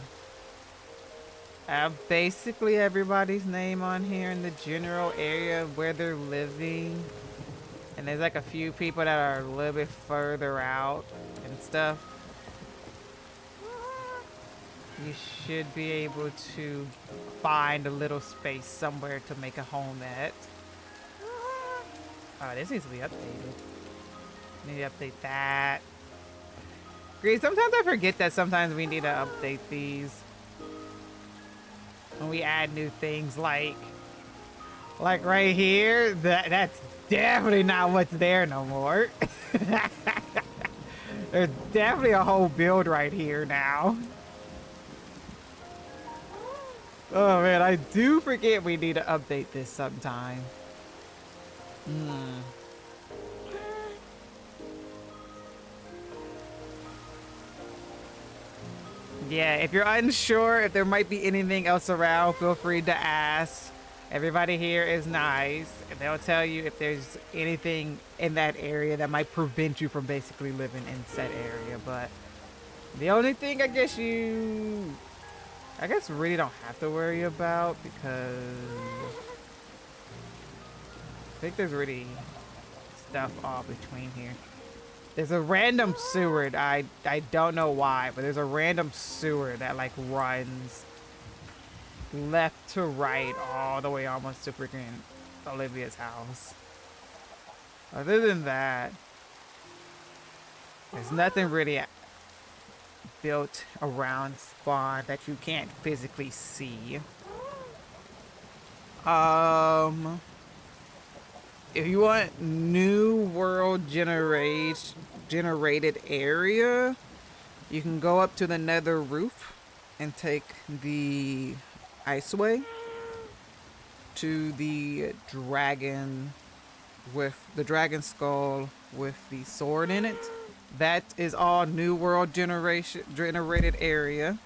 Basically everybody's name on here in the general area of where they're living. And there's like a few people that are a little bit further out and stuff. You should be able to find a little space somewhere to make a home at. Oh, this needs to be updated. Need to update that. Great, sometimes I forget that sometimes we need to update these. When we add new things like right here, that's definitely not what's there no more. There's definitely a whole build right here now. Oh man, I do forget we need to update this sometime. Yeah, if you're unsure if there might be anything else around, feel free to ask. Everybody here is nice, and they'll tell you if there's anything in that area that might prevent you from basically living in said area. But the only thing I guess really don't have to worry about, because I think there's really stuff all between here. There's a random sewer. I don't know why, but there's a random sewer that like runs left to right all the way almost to freaking Olivia's house. Other than that, there's nothing really built around Spawn that you can't physically see. If you want new world generated area, you can go up to the nether roof and take the iceway to the dragon with the dragon skull with the sword in it. That is all new world generated area.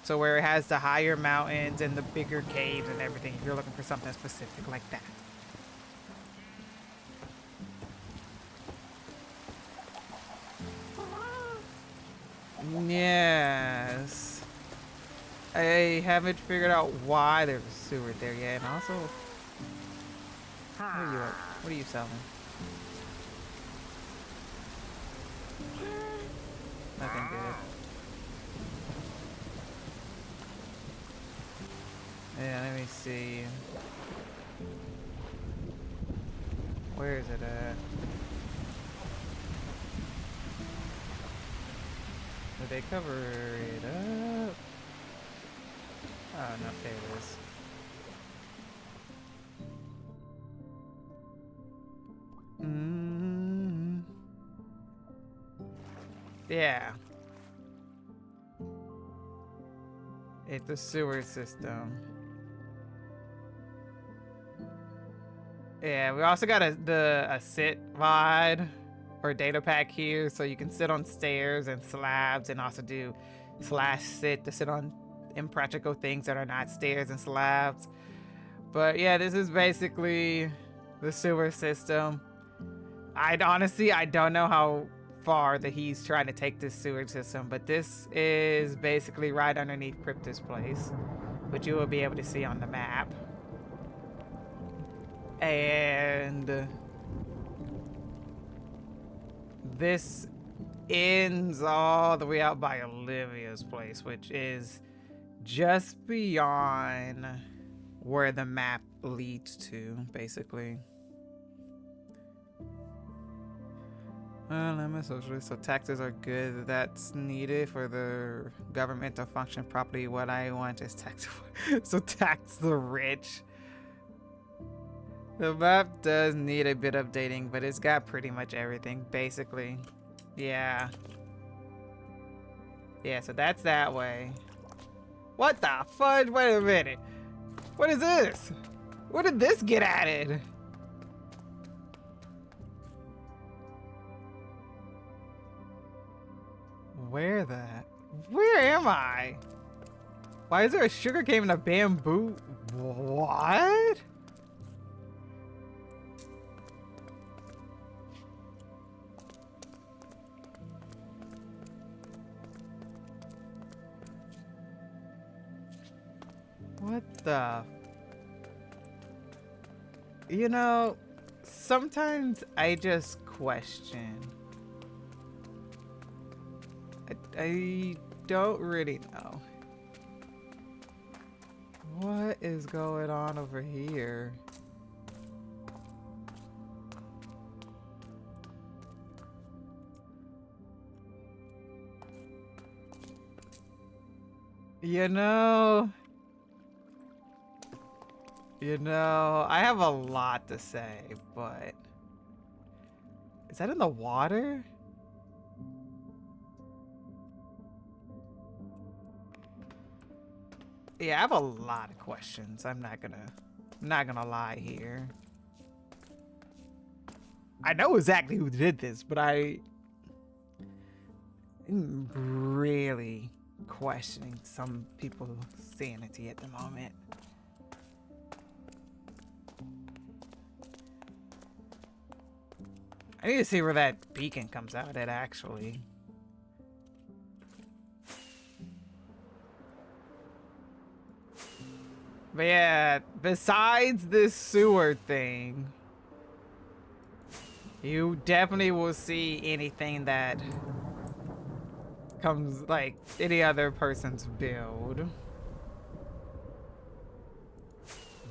So where it has the higher mountains and the bigger caves and everything, if you're looking for something specific like that. Yes. I haven't figured out why there's a sewer there yet, and also, what are you selling? Nothing good. Yeah, let me see. Where is it at? Did they cover it up? Oh, no, there it is. Yeah. It's a sewer system. Yeah, we also got a sit VOD or data pack here, so you can sit on stairs and slabs, and also do /sit to sit on impractical things that are not stairs and slabs. But yeah, this is basically the sewer system. I don't know how far that he's trying to take this sewer system, but this is basically right underneath Crypto's place, which you will be able to see on the map. And this ends all the way out by Olivia's place, which is just beyond where the map leads to, basically. So taxes are good. That's needed for the government to function properly. What I want is tax. So tax the rich. The map does need a bit updating, but it's got pretty much everything, basically. Yeah. Yeah, so that's that way. What the fudge? Wait a minute. What is this? Where did this get added? Where am I? Why is there a sugar cane and a bamboo? What? What the? You know, sometimes I just question. I don't really know. What is going on over here? You know, I have a lot to say, but is that in the water? Yeah, I have a lot of questions. I'm not gonna lie here. I know exactly who did this, but I'm really questioning some people's sanity at the moment. I need to see where that beacon comes out at, actually. But yeah, besides this sewer thing, you definitely will see anything that comes like any other person's build.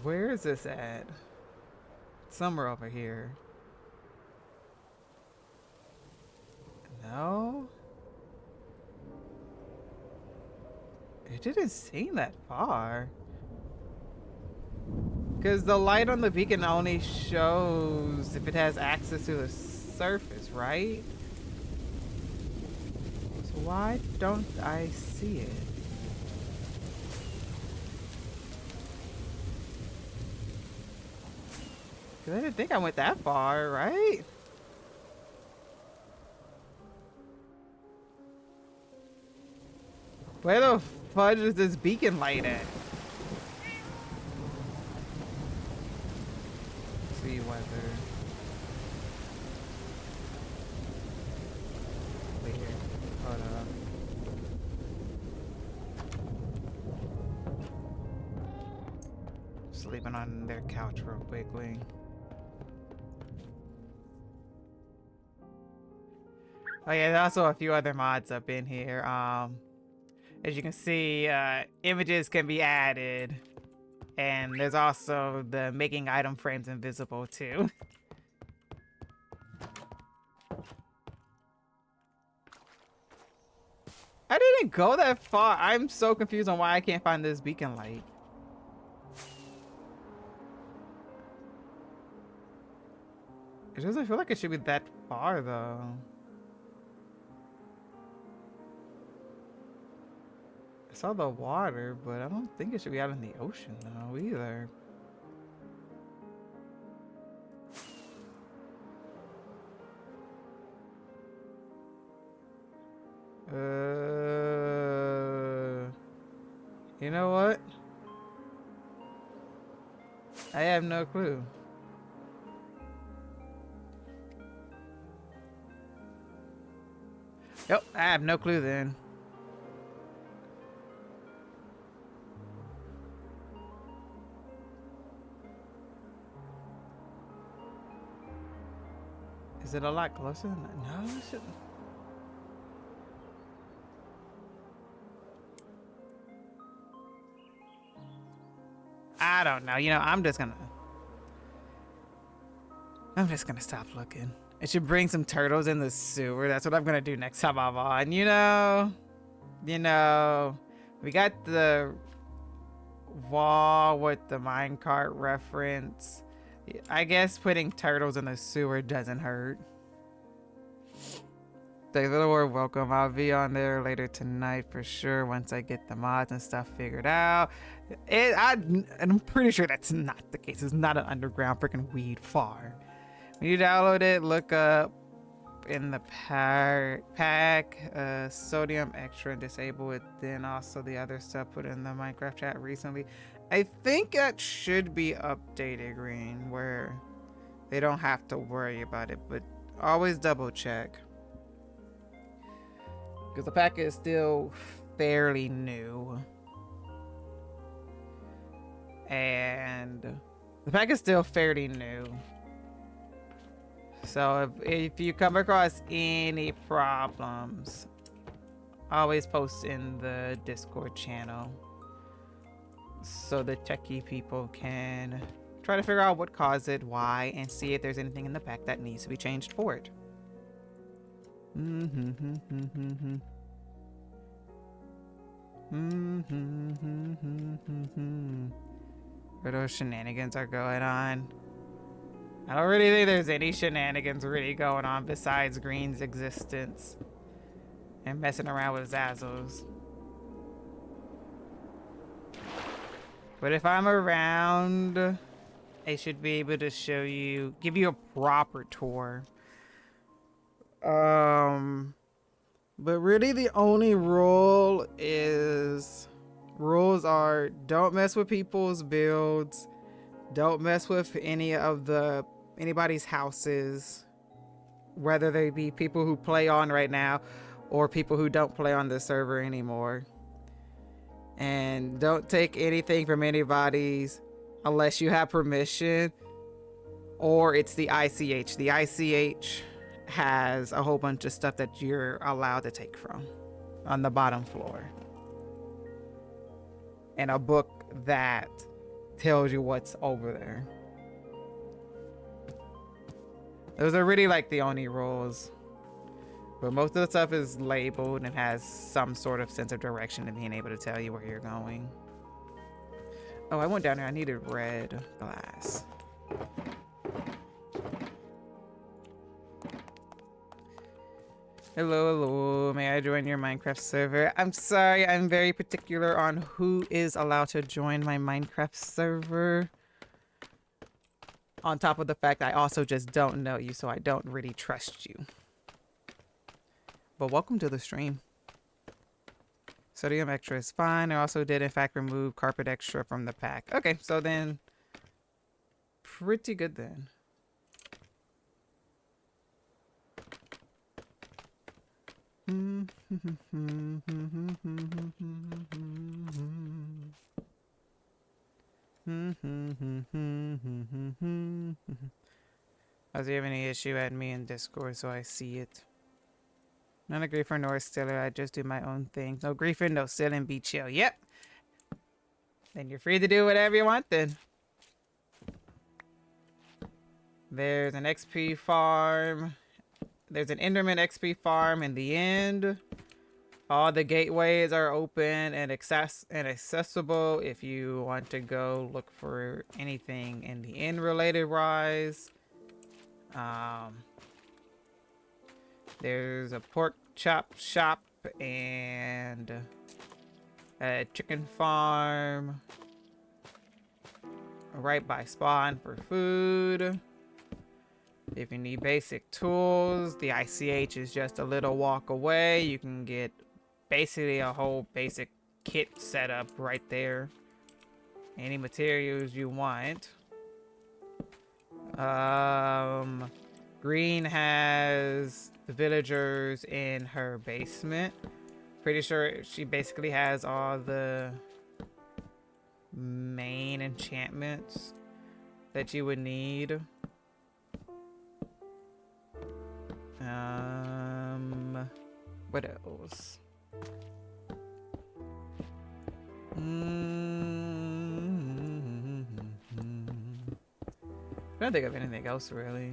Where is this at? Somewhere over here. No? It didn't seem that far. Because the light on the beacon only shows if it has access to the surface, right? So why don't I see it? Because I didn't think I went that far, right? Where the fudge is this beacon light at? See whether... Wait here. Hold up. Sleeping on their couch real quickly. Oh yeah, there's also a few other mods up in here. As you can see, images can be added. And there's also the making item frames invisible too. I didn't go that far. I'm so confused on why I can't find this beacon light. It doesn't feel like it should be that far though. I saw the water, but I don't think it should be out in the ocean though either. You know what? I have no clue. Yep, I have no clue then. Is it a lot closer than that? No, it shouldn't. I don't know. You know, I'm just gonna stop looking. It should bring some turtles in the sewer. That's what I'm gonna do next time I'm on. You know, we got the wall with the minecart reference. I guess putting turtles in the sewer doesn't hurt. Thanks for the word welcome. I'll be on there later tonight for sure once I get the mods and stuff figured out. I'm pretty sure that's not the case. It's not an underground freaking weed farm. When you download it, look up in the pack sodium extra and disable it. Then also the other stuff put in the Minecraft chat recently. I think that should be updated, Green, where they don't have to worry about it, but always double check. Because the pack is still fairly new. and the pack is still fairly new. So if you come across any problems, always post in the Discord channel so the techie people can try to figure out what caused it, why, and see if there's anything in the pack that needs to be changed for it. Where those shenanigans are going on. I don't really think there's any shenanigans really going on besides Green's existence and messing around with Zazzles. But if I'm around, I should be able to show you, give you a proper tour. But really the only rules are don't mess with people's builds, don't mess with anybody's houses, whether they be people who play on right now or people who don't play on the server anymore. And don't take anything from anybody's unless you have permission or it's the ICH. The ICH has a whole bunch of stuff that you're allowed to take from on the bottom floor. And a book that tells you what's over there. Those are really like the only rules. But most of the stuff is labeled and has some sort of sense of direction and being able to tell you where you're going. Oh, I went down there. I needed red glass. Hello, hello. May I join your Minecraft server? I'm sorry, I'm very particular on who is allowed to join my Minecraft server. On top of the fact I also just don't know you, so I don't really trust you. But welcome to the stream. Sodium extra is fine. I also did in fact remove carpet extra from the pack. Okay, so then pretty good then. Does he have any issue, add me in Discord so I see it. None of Griefer nor Stiller, I just do my own thing. No Griefer, no Stiller, be chill. Yep. Then you're free to do whatever you want then. There's an XP farm. There's an Enderman XP farm in the end. All the gateways are open and accessible if you want to go look for anything in the end related rise. There's a pork chop shop and a chicken farm right by spawn for food. If you need basic tools, the ICH is just a little walk away. You can get basically a whole basic kit set up right there. Any materials you want. Green has the villagers in her basement. Pretty sure she basically has all the main enchantments that you would need. What else? I don't think of anything else really.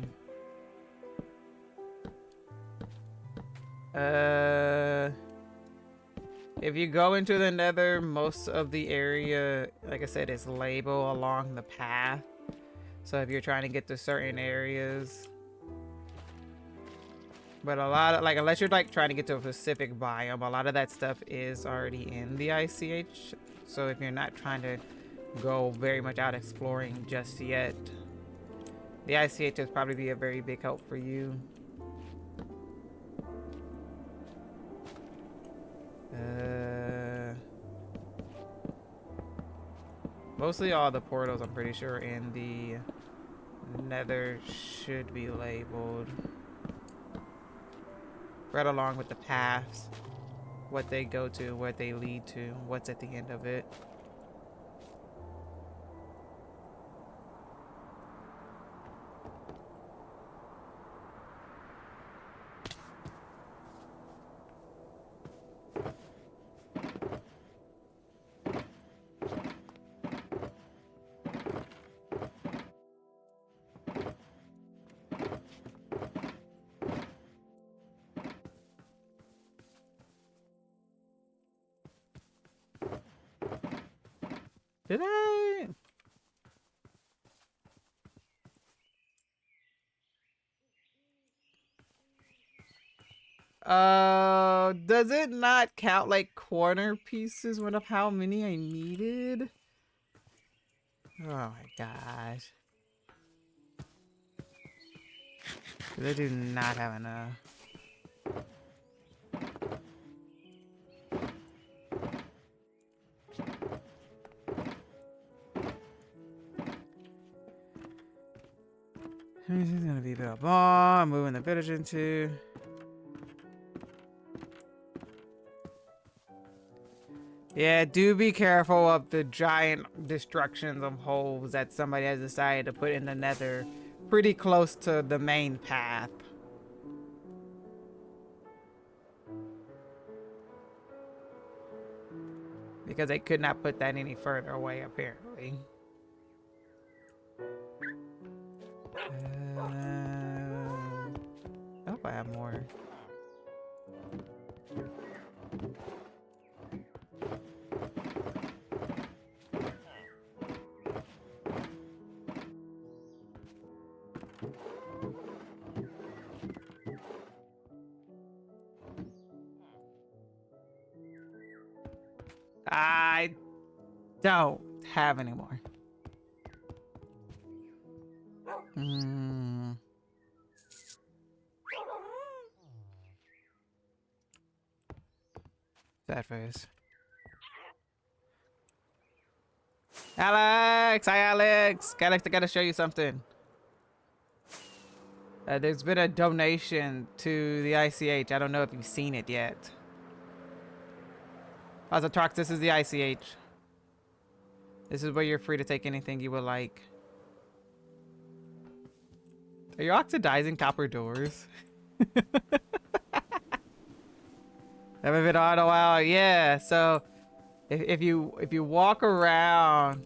If you go into the Nether, most of the area, like I said, is labeled along the path. So if you're trying to get to certain areas, but a lot of, like, unless you're like trying to get to a specific biome, a lot of that stuff is already in the ICH. So if you're not trying to go very much out exploring just yet, the ICH will probably be a very big help for you. Mostly all the portals, I'm pretty sure, in the Nether should be labeled. Right along with the paths, what they go to, what they lead to, what's at the end of it. Did I? Does it not count like corner pieces one of how many I needed? Oh my gosh. They do not have enough. This is gonna be a bit of bomb, moving the village into. Yeah, do be careful of the giant destructions of holes that somebody has decided to put in the nether pretty close to the main path. Because they could not put that any further away, apparently. I hope I have more. I don't have any more. Sad face. Alex! Hi, Alex! Alex, I gotta show you something. There's been a donation to the ICH. I don't know if you've seen it yet. Azatrox, this is the ICH. This is where you're free to take anything you would like. Are you oxidizing copper doors? Haven't been on a while. Yeah, so if you walk around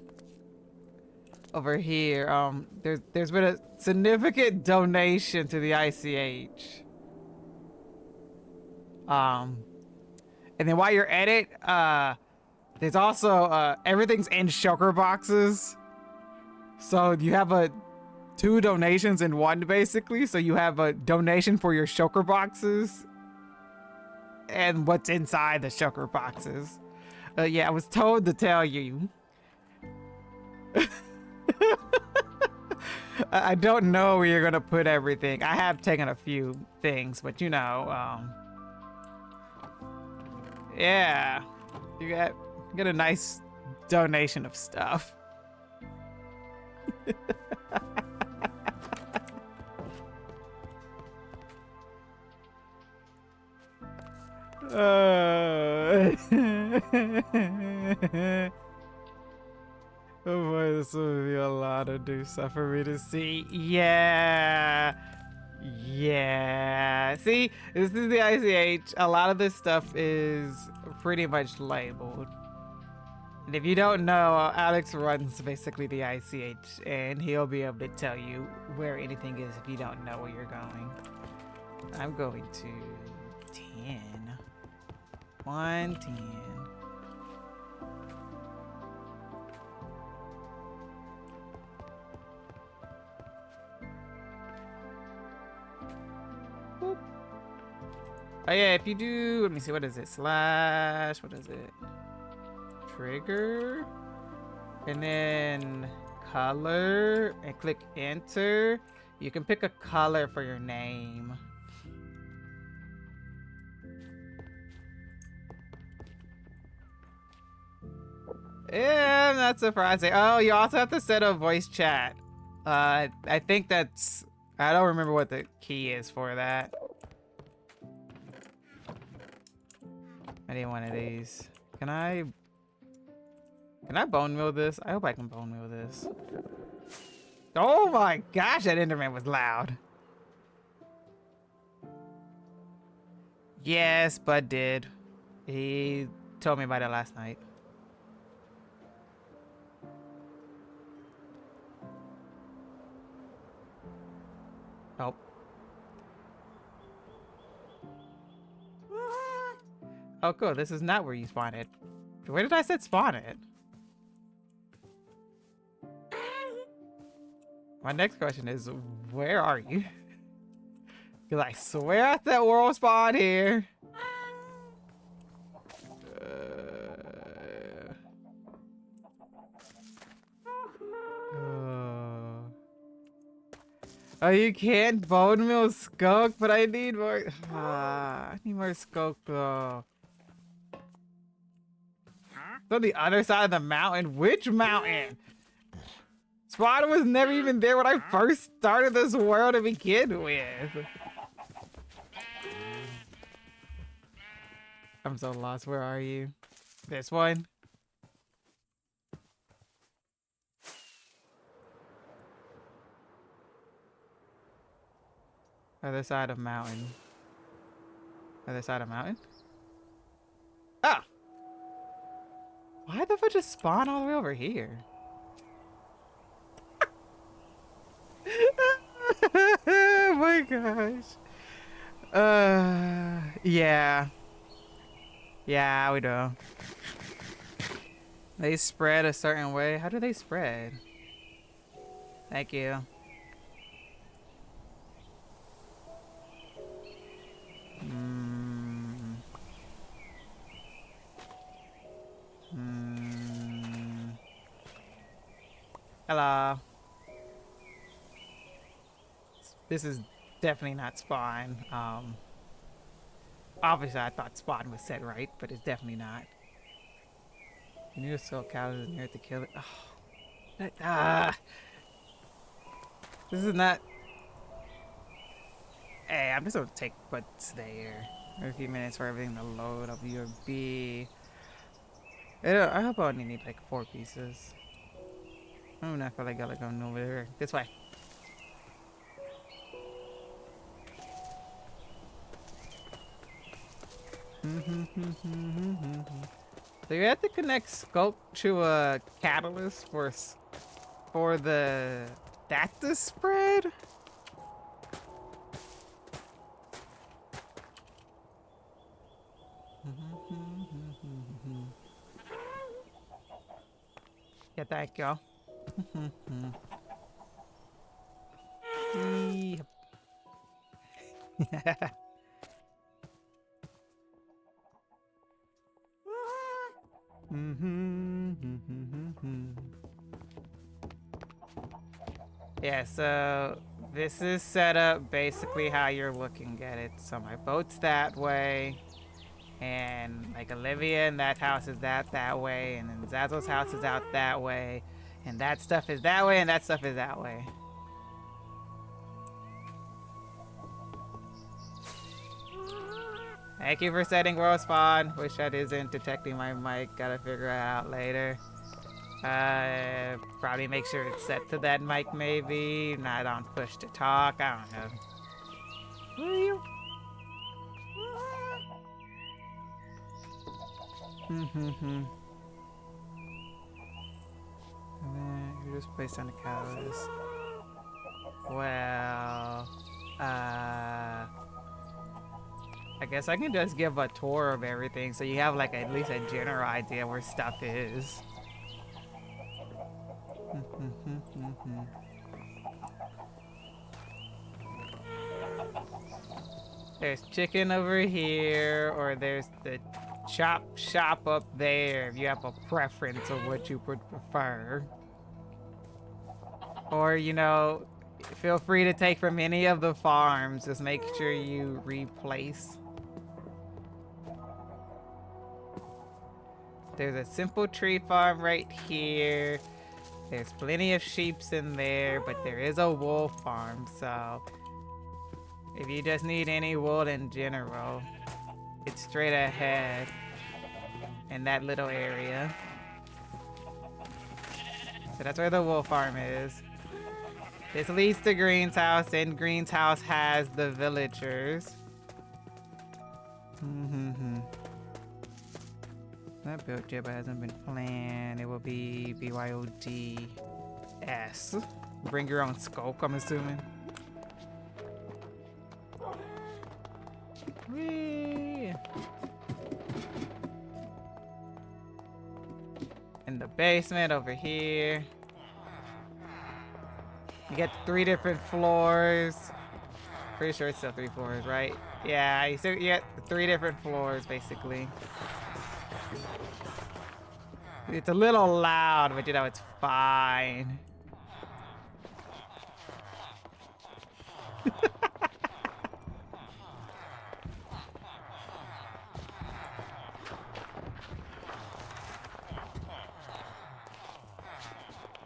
over here, there's been a significant donation to the ICH. And then while you're at it, there's also everything's in shulker boxes. So you have two donations in one, basically. So you have a donation for your shulker boxes and what's inside the shulker boxes. Yeah, I was told to tell you. I don't know where you're gonna put everything. I have taken a few things, but you know, yeah, you get a nice donation of stuff. Oh boy, this will be a lot of new stuff for me to see. Yeah. Yeah. See, this is the ICH. A lot of this stuff is pretty much labeled. And if you don't know, Alex runs basically the ICH, and he'll be able to tell you where anything is if you don't know where you're going. I'm going to 10. 110. Boop. Oh yeah, if you do, let me see, what is it? Slash, what is it? Trigger. And then color, and click enter. You can pick a color for your name. Yeah, I'm not surprising. Oh, you also have to set a voice chat. I think that's... I don't remember what the key is for that. I need one of these. Can I bone meal this? I hope I can bone meal this. Oh my gosh, that Enderman was loud. Yes, Bud did. He told me about it last night. Oh. Oh, cool. This is not where you spawn it. Where did I set spawn it? My next question is, where are you? Because I swear I said world spawn here. Oh, you can't bone meal skunk, but I need more. I need more skunk though. It's on the other side of the mountain. Which mountain? Spawn was never even there when I first started this world to begin with. I'm so lost. Where are you? This one? Other side of mountain. Other side of mountain? Ah! Why the fuck just spawn all the way over here? Oh my gosh. Yeah. Yeah, we do. They spread a certain way. How do they spread? Thank you. Hello. This is definitely not spawn. Obviously I thought spawn was set right, but it's definitely not. You need to sell cows in here to kill it. Oh. This is not. Hey, I'm just gonna take what's there. A few minutes for everything to load up your B. I hope I only need like 4 pieces. I don't know if I gotta go over there. This way. So you have to connect scope to a catalyst for that to spread. Yeah, thank you. Yeah, so this is set up basically how you're looking at it. So my boat's that way, and like Olivia and that house is that way, and then Zazzle's house is out that way, and that stuff is that way, and that stuff is that way. Thank you for setting world spawn. Wish that isn't detecting my mic. Gotta figure it out later. Probably make sure it's set to that mic maybe. Not on push to talk. I don't know. Where are you? And then you just place on the cows. Well, I guess I can just give a tour of everything so you have like at least a general idea where stuff is. There's chicken over here, or there's the chop shop up there if you have a preference of what you would prefer. Or, you know, feel free to take from any of the farms. Just make sure you replace. There's a simple tree farm right here. There's plenty of sheeps in there, but there is a wool farm, so if you just need any wool in general, it's straight ahead in that little area. So that's where the wool farm is. This leads to Green's house, and Green's house has the villagers. That build jibba hasn't been planned. It will be BYODS. Bring your own scope, I'm assuming. Whee! In the basement over here. You get 3 different floors. Pretty sure it's still 3 floors, right? Yeah, you get 3 different floors, basically. It's a little loud, but you know, it's fine.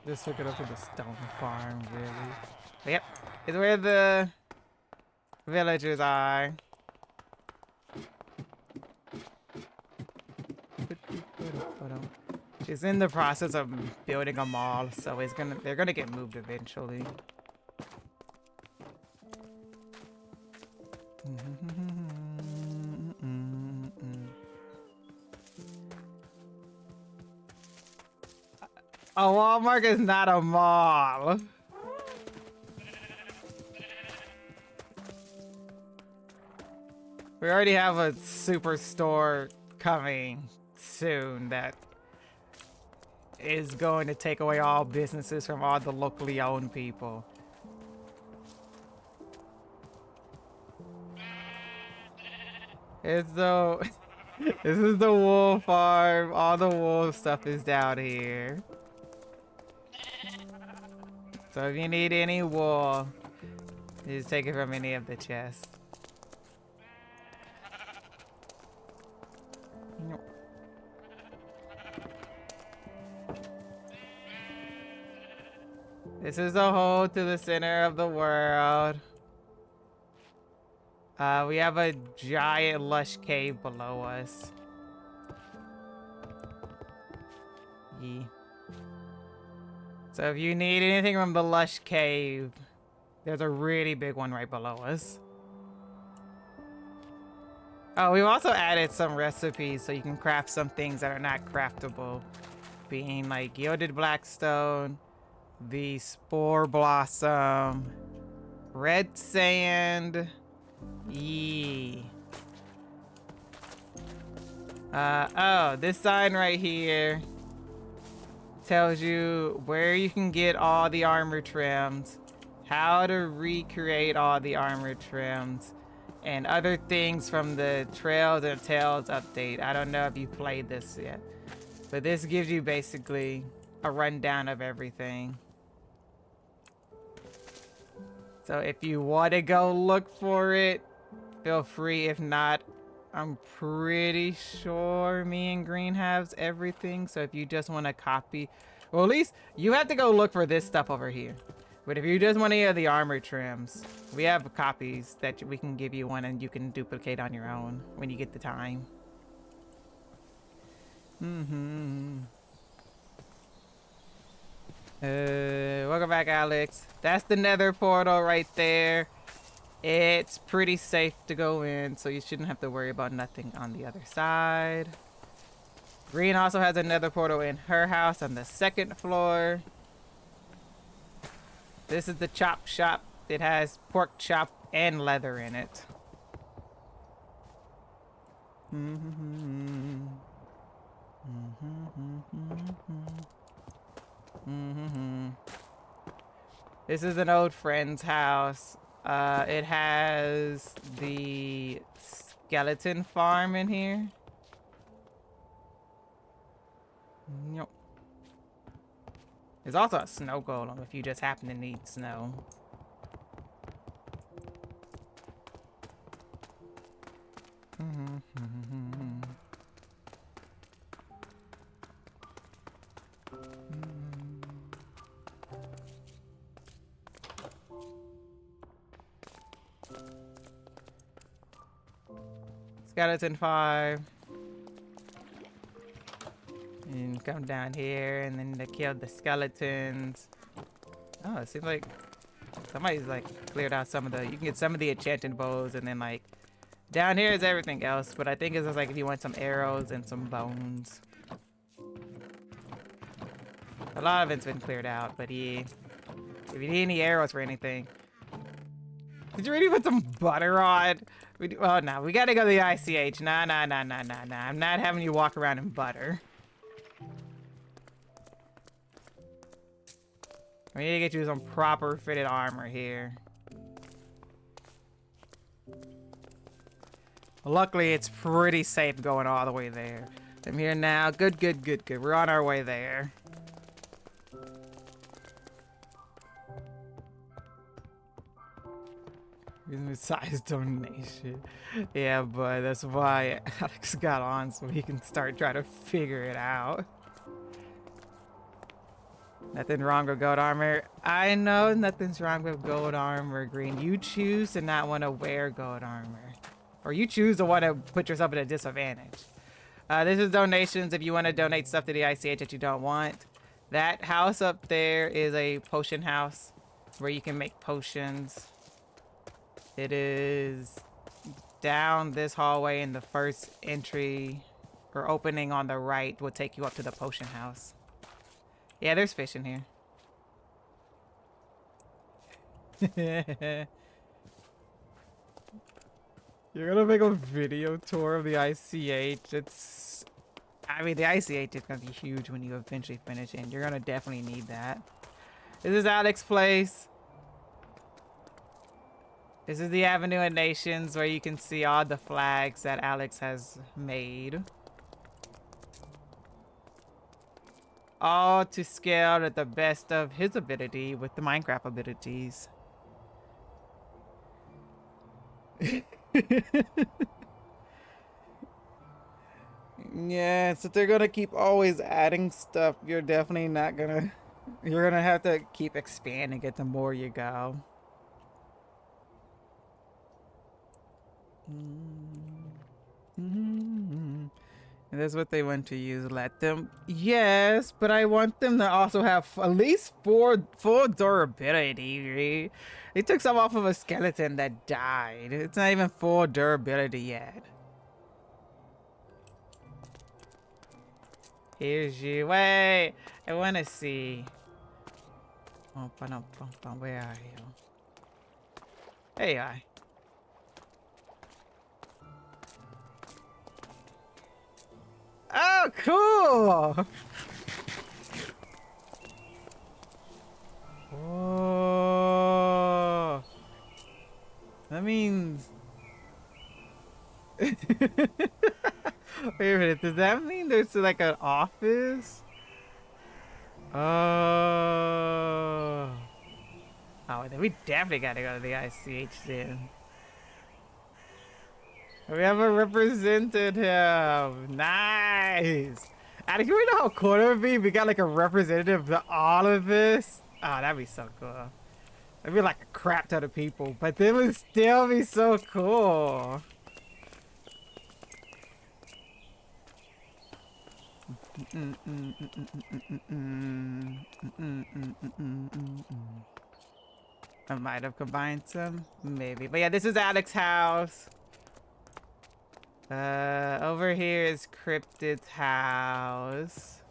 Just hook it up to the stone farm, really. But yep, it's where the villagers are. She's in the process of building a mall, so they're gonna get moved eventually. A Walmart is not a mall. We already have a superstore coming soon that is going to take away all businesses from all the locally owned people. It's the this is the wool farm. All the wool stuff is down here. So if you need any wool, just take it from any of the chests. This is the hole to the center of the world. We have a giant lush cave below us. Yeah. So if you need anything from the lush cave, there's a really big one right below us. Oh, we've also added some recipes so you can craft some things that are not craftable. Being like gilded blackstone, the spore blossom, red sand, oh, this sign right here tells you where you can get all the armor trims, how to recreate all the armor trims, and other things from the Trails and Tales update. I don't know if you've played this yet, but this gives you basically a rundown of everything. So if you want to go look for it, feel free. If not, I'm pretty sure me and Green has everything. So if you just want to copy, well, at least you have to go look for this stuff over here. But if you just want any of the armor trims, we have copies that we can give you one and you can duplicate on your own when you get the time. Welcome back, Alex. That's the nether portal right there. It's pretty safe to go in, so you shouldn't have to worry about nothing on the other side. Green also has a nether portal in her house on the 2nd floor. This is the chop shop. It has pork chop and leather in it. This is an old friend's house. It has the skeleton farm in here. Nope. There's also a snow golem if you just happen to need snow. Skeleton 5. And come down here and then they killed the skeletons. Oh, it seems like somebody's like cleared out some of the, you can get some of the enchanted bows, and then like down here is everything else, but I think it's just like if you want some arrows and some bones. A lot of it's been cleared out, but yeah. If you need any arrows for anything. Did you really put some butter on? Oh no, we gotta go to the ICH. Nah. I'm not having you walk around in butter. We need to get you some proper fitted armor here. Luckily, it's pretty safe going all the way there. I'm here now. Good, good, good, good. We're on our way there. Size donation. Yeah, but that's why Alex got on, so he can start trying to figure it out. Nothing wrong with gold armor. I know nothing's wrong with gold armor, Green. You choose to not want to wear gold armor. Or you choose to want to put yourself at a disadvantage. This is donations if you want to donate stuff to the ICH that you don't want. That house up there is a potion house where you can make potions. It is down this hallway, and the first entry or opening on the right will take you up to the potion house. Yeah, there's fish in here. You're gonna make a video tour of the ICH. I mean, the ICH is gonna be huge when you eventually finish it, and you're gonna definitely need that. This is Alex's place. This is the Avenue of Nations, where you can see all the flags that Alex has made. All to scale at the best of his ability with the Minecraft abilities. Yeah, so they're gonna keep always adding stuff. You're definitely not gonna... You're gonna have to keep expanding it the more you go. And that's what they want to use. Let them. Yes, but I want them to also have at least full durability. They took some off of a skeleton that died. It's not even full durability yet. Here's you. Wait, I want to see. Where are you? There you are. Oh, cool! Oh, that means... Wait a minute, does that mean there's like an office? Oh. Oh, then we definitely gotta go to the ICH then. We have a representative. Nice. And can we know how cool it would be? We got like a representative to all of this. Oh, that'd be so cool. That'd be like a crap ton of people, but they would still be so cool. I might have combined some, maybe. But yeah, this is Alex's house. Over here is Cryptid's house.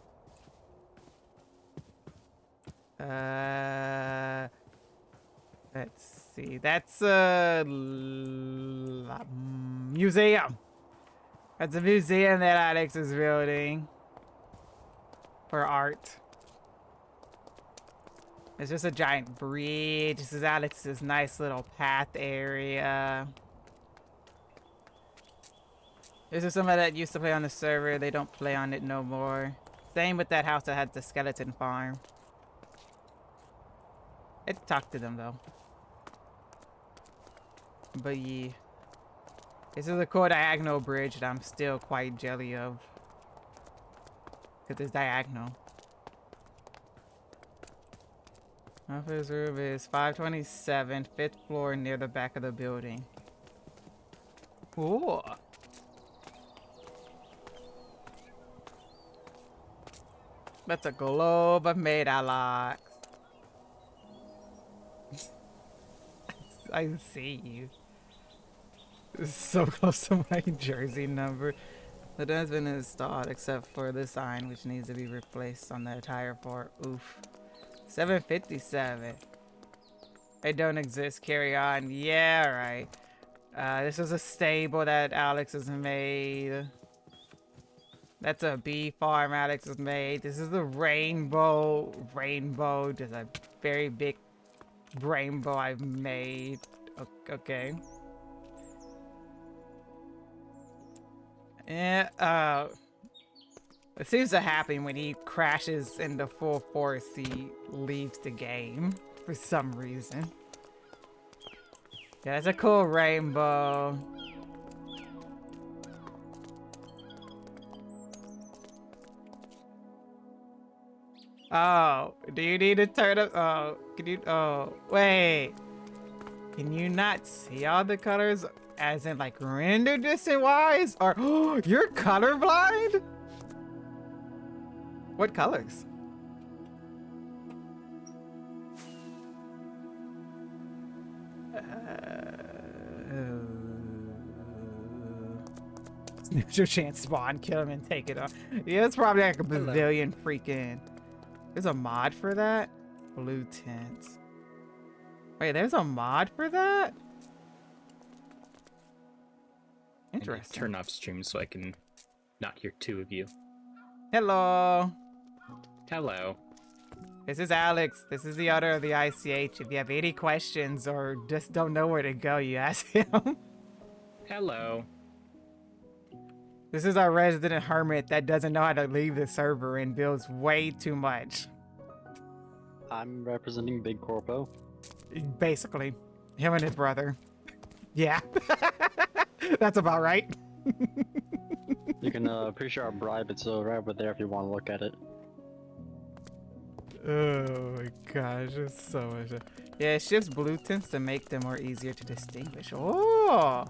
Let's see. That's a museum. That's a museum that Alex is building for art. It's just a giant bridge. This is Alex's nice little path area. This is somebody that used to play on the server. They don't play on it no more. Same with that house that had the skeleton farm. I talked to them though. But yeah. This is a cool diagonal bridge that I'm still quite jelly of. Because it's diagonal. Office room is 527, 5th floor near the back of the building. Cool. That's a globe of Metalox. I see you. This is so close to my jersey number. The door has been installed except for this sign, which needs to be replaced on the entire floor. Oof. 757. They don't exist. Carry on. Yeah, right. This is a stable that Alex has made. That's a bee farm Alex has made. This is the rainbow. There's a very big rainbow I've made. Okay. Yeah, it seems to happen when he crashes into full force, he leaves the game for some reason. Yeah, it's a cool rainbow. Oh, do you need to turn up? Oh, can you? Oh, wait. Can you not see all the colors as in like render distance wise? Or you're colorblind? What colors? Snooze your chance, spawn, kill him, and take it off. Yeah, it's probably like a bazillion freaking. There's a mod for that? Blue tints. Wait, there's a mod for that? Interesting. Turn off stream so I can not hear two of you. Hello. Hello. This is Alex. This is the owner of the ICH. If you have any questions or just don't know where to go, you ask him. Hello. This is our resident hermit that doesn't know how to leave the server and builds way too much. I'm representing Big Corpo. Basically. Him and his brother. Yeah. That's about right. You can pretty sure I'll bribe it, so right over there if you want to look at it. Oh my gosh, it's so much. Yeah, it shifts blue tints to make them more easier to distinguish. Oh,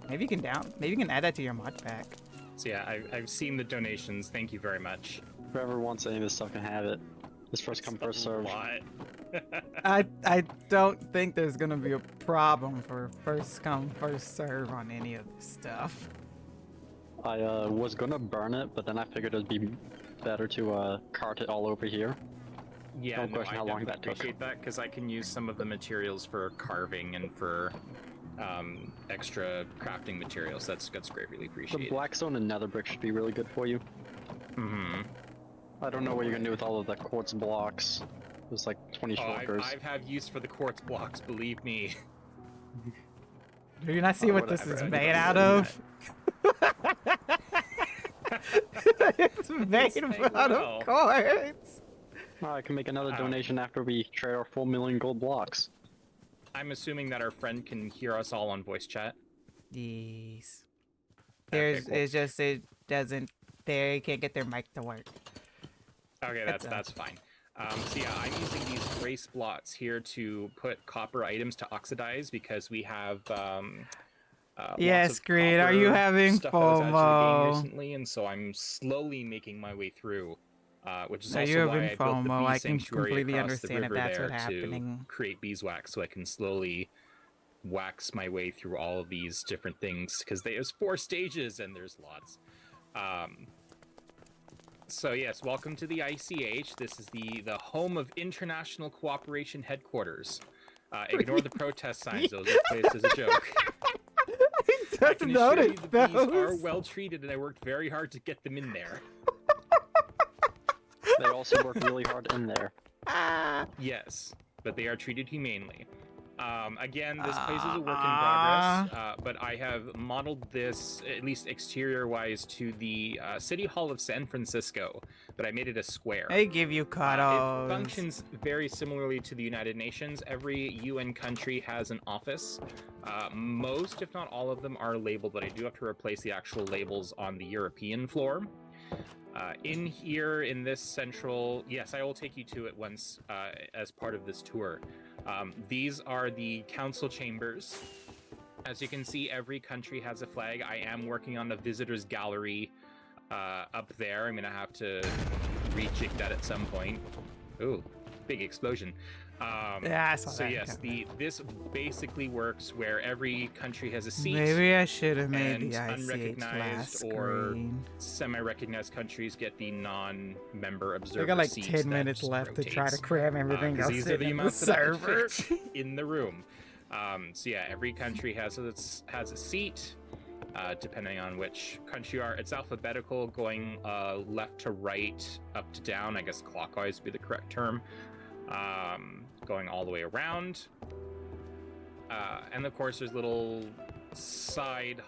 maybe you can add that to your mod pack. So yeah, I've seen the donations. Thank you very much. Whoever wants any of this stuff can have it. It's first come, first serve. What? I don't think there's gonna be a problem for first come, first serve on any of this stuff. I was gonna burn it, but then I figured it'd be better to cart it all over here. Yeah, Don't question how long that took. I appreciate that because I can use some of the materials for carving and for extra crafting materials. That's greatly The appreciated. blackstone and nether brick should be really good for you. Mm-hmm. I don't know what you're gonna do with all of the quartz blocks. There's like 20 shulkers. I've had use for the quartz blocks, believe me. Do you not see what this is made out of? It's made out of quartz. Oh, I can make another donation after we trade our 4 million gold blocks. I'm assuming that our friend can hear us all on voice chat. Yes. Okay, cool. It's just it doesn't. They can't get their mic to work. Okay, that's fine. So yeah, I'm using these gray splots here to put copper items to oxidize because we have yes, lots of Creed, are you copper having stuff that was added to the game FOMO? recently, and so I'm slowly making my way through. Which is Are also you why having I built the FOMO? bee I can sanctuary completely across the understand if river that's there what's happening. to create beeswax, so I can slowly wax my way through all of these different things because there's 4 stages and there's lots. So yes, welcome to the ICH. This is the home of International Cooperation Headquarters. Ignore the protest signs; those are placed as a joke. I can assure you the bees are well treated, and I worked very hard to get them in there. They also work really hard in there. Yes, but they are treated humanely. Again, this place is a work in progress, but I have modeled this, at least exterior-wise, to the City Hall of San Francisco, but I made it a square. They give you cuddles. It functions very similarly to the United Nations. Every UN country has an office. Most, if not all of them, are labeled, but I do have to replace the actual labels on the European floor. In here, in this central, yes, I will take you to it once as part of this tour. These are the council chambers. As you can see, every country has a flag. I am working on the visitors gallery up there. I'm gonna have to rejig that at some point. Ooh, big explosion. Yeah, I saw so that. yes, this basically works where every country has a seat. Maybe I should have made and the ICH unrecognized last or screen. semi-recognized countries get the non-member observer I got like seats 10 that minutes just left to try to rotates. cram everything 'Cause else these are the in the amounts that I can server. fit in the room. So yeah, every country has a seat. depending on which country you are. It's alphabetical, going left to right, up to down. I guess clockwise would be the correct term. Going all the way around. And of course, there's little side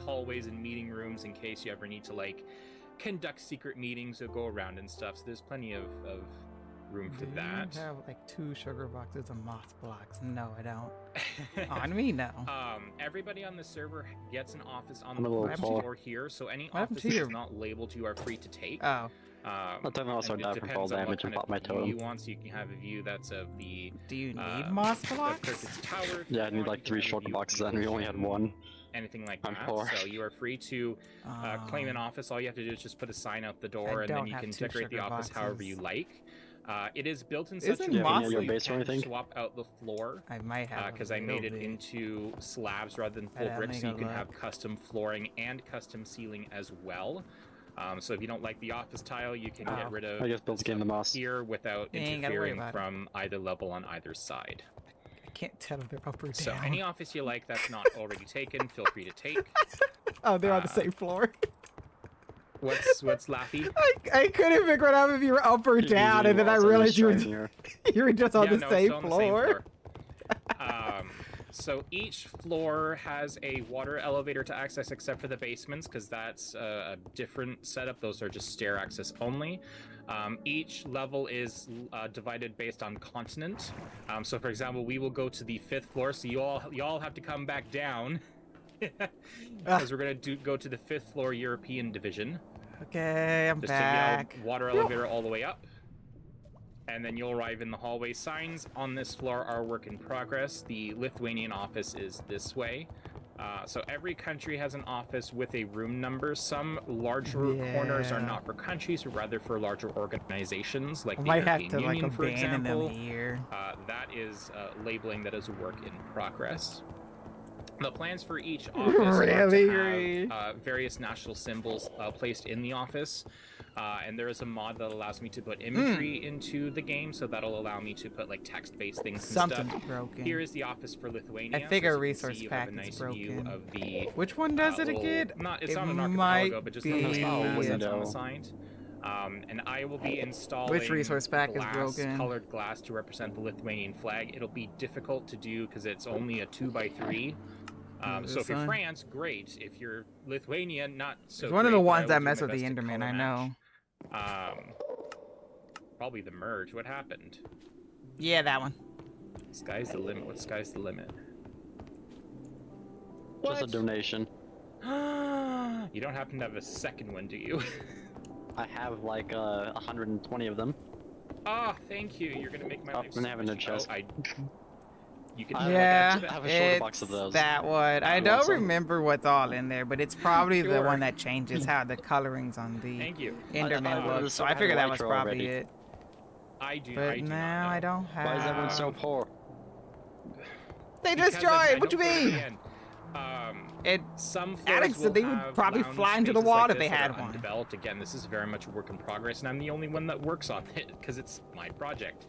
hallways and meeting rooms in case you ever need to like conduct secret meetings or go around and stuff. So there's plenty of room for that. Do you have like 2 sugar boxes of moss blocks? No, I don't. On me, no. Everybody on the server gets an office on I'm the a little first full. floor here, so any What happened office to that's your- not labeled you are free to take. Oh, I'll tell them also and it die from fall depends on what damage and kind pop my of view you totem. want, so you can have a view that's of the do you need uh, moss the blocks? Cricket's Tower. If Yeah, you I need want, like you can 3 have a short view of boxes the and we only had ocean, 1. anything like I'm that. poor. So you are free to claim an office. All you have to do is just put a sign out the door, and then don't you have can 2 decorate the sugar office however you boxes. like. It is built in such Isn't a way moss that like- you base or can anything? swap out the floor. I might have. Because a I made it little bit. into slabs rather than full I'd bricks, so make you a can have look. custom flooring and custom ceiling as well. So if you don't like the office tile, you can get Oh. rid of I guess Bill's getting the moss. here without You ain't gotta worry interfering about it. from either level on either side. I can't tell if they're up or down. So any office you like that's not already taken, feel free to take. Oh, they're on the uh, same floor. What's Laffy? I couldn't figure out if you were up or down, and then I realized you were just on Yeah, the no, same it's on the floor. So each floor has a water elevator to access except for the basements, because that's a different setup. Those are just stair access only. Each level is divided based on continent. So for example, we will go to the 5th floor, so you all have to come back down. Because we're going to go to the 5th floor European division. Okay, I'm Just back. to yell water elevator all the way up. And then you'll arrive in the hallway. Signs on this floor are work in progress. The Lithuanian office is this way. So every country has an office with a room number. Some larger corners are Yeah. not for countries, but rather for larger organizations, like I the might have European to like Union, for abandon them example. here. That is labeling that is a work in progress. The plans for each office are Really? to have various national symbols placed in the office. And there is a mod that allows me to put imagery into the game, so that'll allow me to put like text-based things and Something's stuff. broken. Here is the office for Lithuania. I figure so as you can resource see, you have pack a is nice view broken. of the Which one does it little- again? It's It not an might archipelago, but just a little be- mass that's window. unassigned. And I will be installing resource pack is broken? colored glass to represent the Lithuanian flag. It'll be difficult to do because it's only a 2x3. So if you're Son. France, great. If you're Lithuania, not so. It's one of the great, but I ones will that do mess my with the best to Enderman, color I match. know. Probably the merge. What happened? Yeah, that one. Sky's the limit. What sky's the limit? Just a donation. You don't happen to have a second one, do you? I have like 120 of them. Ah, thank you. You're gonna make my Oh, life and so I have in much- the chest. You can. I Yeah, have a shorter box of it's those. that one. I You want don't some? remember what's all in there, but it's probably the Sure. one that changes how the colorings on the Thank you. Enderman thought it look. was So some I kind of figured that was nitro probably already. it. I do. But I do now not I know. don't have. Why is everyone so poor? They Because destroyed. What you I don't put it mean? in. It. Some floors Alex said will they would have probably lounge fly into the spaces like water if this they that had are one. undeveloped. Again, this is very much a work in progress, and I'm the only one that works on it because it's my project.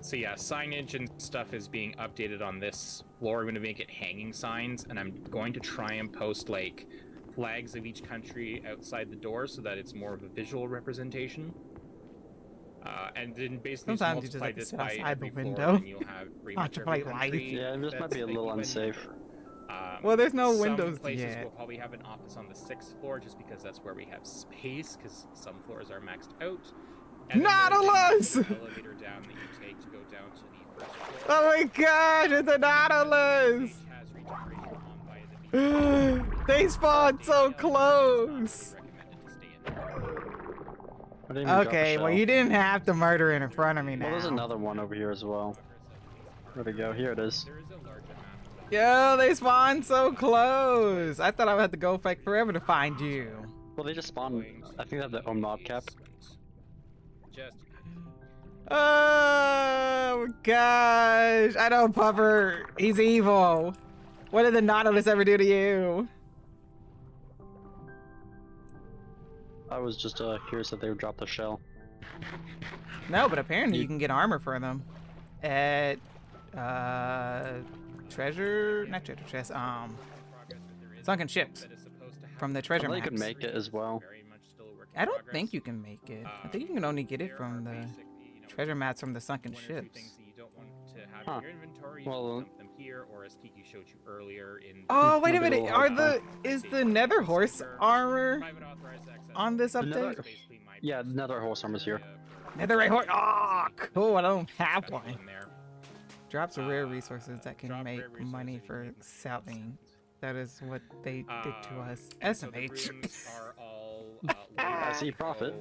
So yeah, signage and stuff is being updated on this floor. I'm going to make it hanging signs, and I'm going to try and post like flags of each country outside the door so that it's more of a visual representation. And then basically Sometimes you just just multiply have to this sit by outside the every floor, window. and you'll have pretty much every Contemplate life. country Yeah, this might that's be a that little you unsafe. Well, there's no some windows places yet. will probably have an office on the 6th floor just because that's where we have space, because some floors are maxed out. And then Nautilus! there's an elevator down that you take to go down to the 1st floor. Oh my gosh! It's a Nautilus. Stage has regeneration on via the beach. They spawned so close. I didn't even drop a Okay, well shell. you didn't have to murder it in front of me Well, there's now. another one over here as well. Where'd it go? Here it is. There is a larger map. Yo, they spawned so close. I thought I would have to go like forever to find you. Well, they just spawned. I think they have their own mob cap. Just Oh gosh! I know Puffer. He's evil. What did the Nautilus ever do to you? I was just curious if they would drop the shell. No, but apparently you can get armor for them at not treasure chest. Sunken ships that is supposed to have from the I treasure thought you could maps. make it as well. Very much still a work in I don't progress. think you can make it. I think you can only get it There from are the basic, treasure mats from the sunken one or two ships. things that you don't want to have Huh. in your inventory. You Well, can dump them here, or as Kiki showed you earlier in. Oh, wait a Maybe a minute. little Are hard is the nether horse armor Private authorized access on this only. Nether- update? It's basically my Yeah, personal nether horse armor's here. Netherite horse. Ah, cool. I don't have special one. in there. Drops of rare resources that can Drop make rare resources money that you for can make selling. That is what they did to us. and so the SMH. rooms are all I see profit.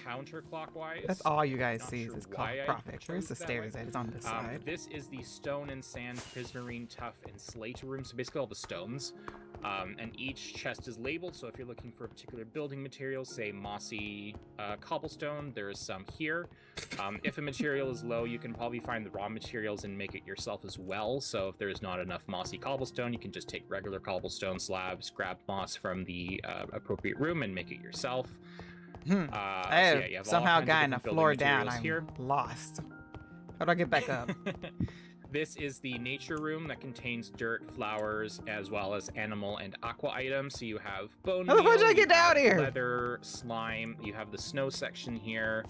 counterclockwise. That's all you guys Not see sure is why I profit. Where's the chose that way. stairs at? It's on this side. This is the stone and sand, prismarine, tough, and slate room. So basically all the stones. And each chest is labeled. So if you're looking for a particular building material, say mossy cobblestone, there is some here. If a material is low, you can probably find the raw materials and make it yourself as well. So if there's not enough mossy cobblestone, you can just take regular cobblestone slabs, grab moss from the appropriate room, and make it yourself. I So have yeah, you have all somehow kinds of gotten a different building floor down. materials I'm here. lost. How do I get back up? This is the nature room that contains dirt, flowers, as well as animal and aqua items. So you have bone How the fuck meal, did I you get down have here? leather, slime. You have the snow section here.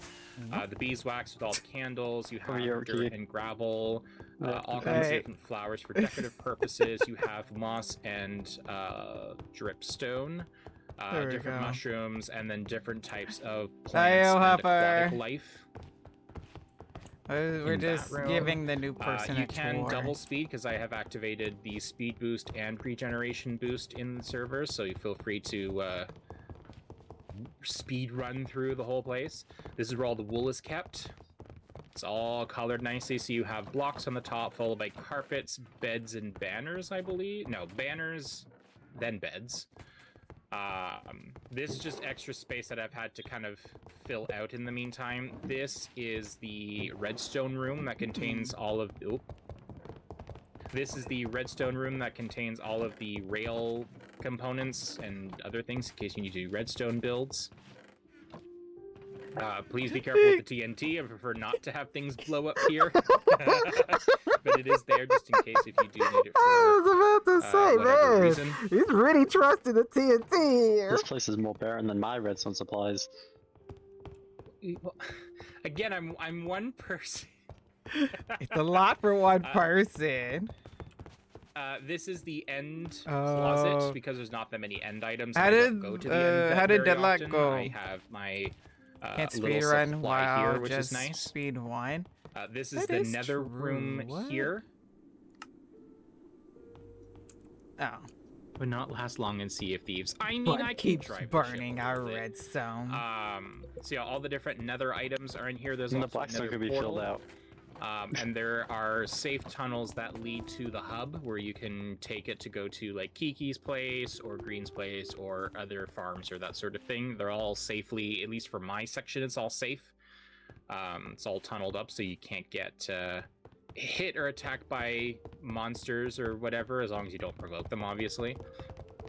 The beeswax with all the candles. You have here, dirt Key. and gravel. Yeah. All kinds of Hey. different flowers for decorative purposes. You have moss and dripstone. There we Different go. mushrooms, and then different types of Hey, plants and Hopper. aquatic life. We're in that just room. giving the new person You a can tour. double speed because I have activated the speed boost and regeneration boost in the server, so you feel free to speed run through the whole place. This is where all the wool is kept. It's all colored nicely, so you have blocks on the top followed by carpets, beds, and banners, I believe. No, banners, then beds. This is just extra space that I've had to kind of fill out in the meantime. This is the redstone room that contains all of... This is the redstone room that contains all of the rail components and other things in case you need to do redstone builds. Please be careful with the TNT. I prefer not to have things blow up here. But it is there just in case if you do need it for I was about to say, whatever man, reason. he's really trusting the TNT here. This place is more barren than my redstone supplies. Well, again, I'm one person. It's a lot for one person. This is the end Oh. closet because there's not that many end items. How and I don't did, go to the end how did very Deadlock often. go? I have my Can't little speed run supply while here, which just is nice. speed one. This is That the is nether room true. What? here. Oh, Would not last long in Sea of Thieves. I mean, what I can keeps drive the ship burning a our little bit. redstone? So yeah, all the different nether items are in here. There's And the also a blackstone nether could be portal. filled out. And there are safe tunnels that lead to the hub where you can take it to go to like Kiki's place or Green's place or other farms or that sort of thing. They're all safely, at least for my section, it's all safe. It's all tunneled up so you can't get hit or attacked by monsters or whatever, as long as you don't provoke them, obviously.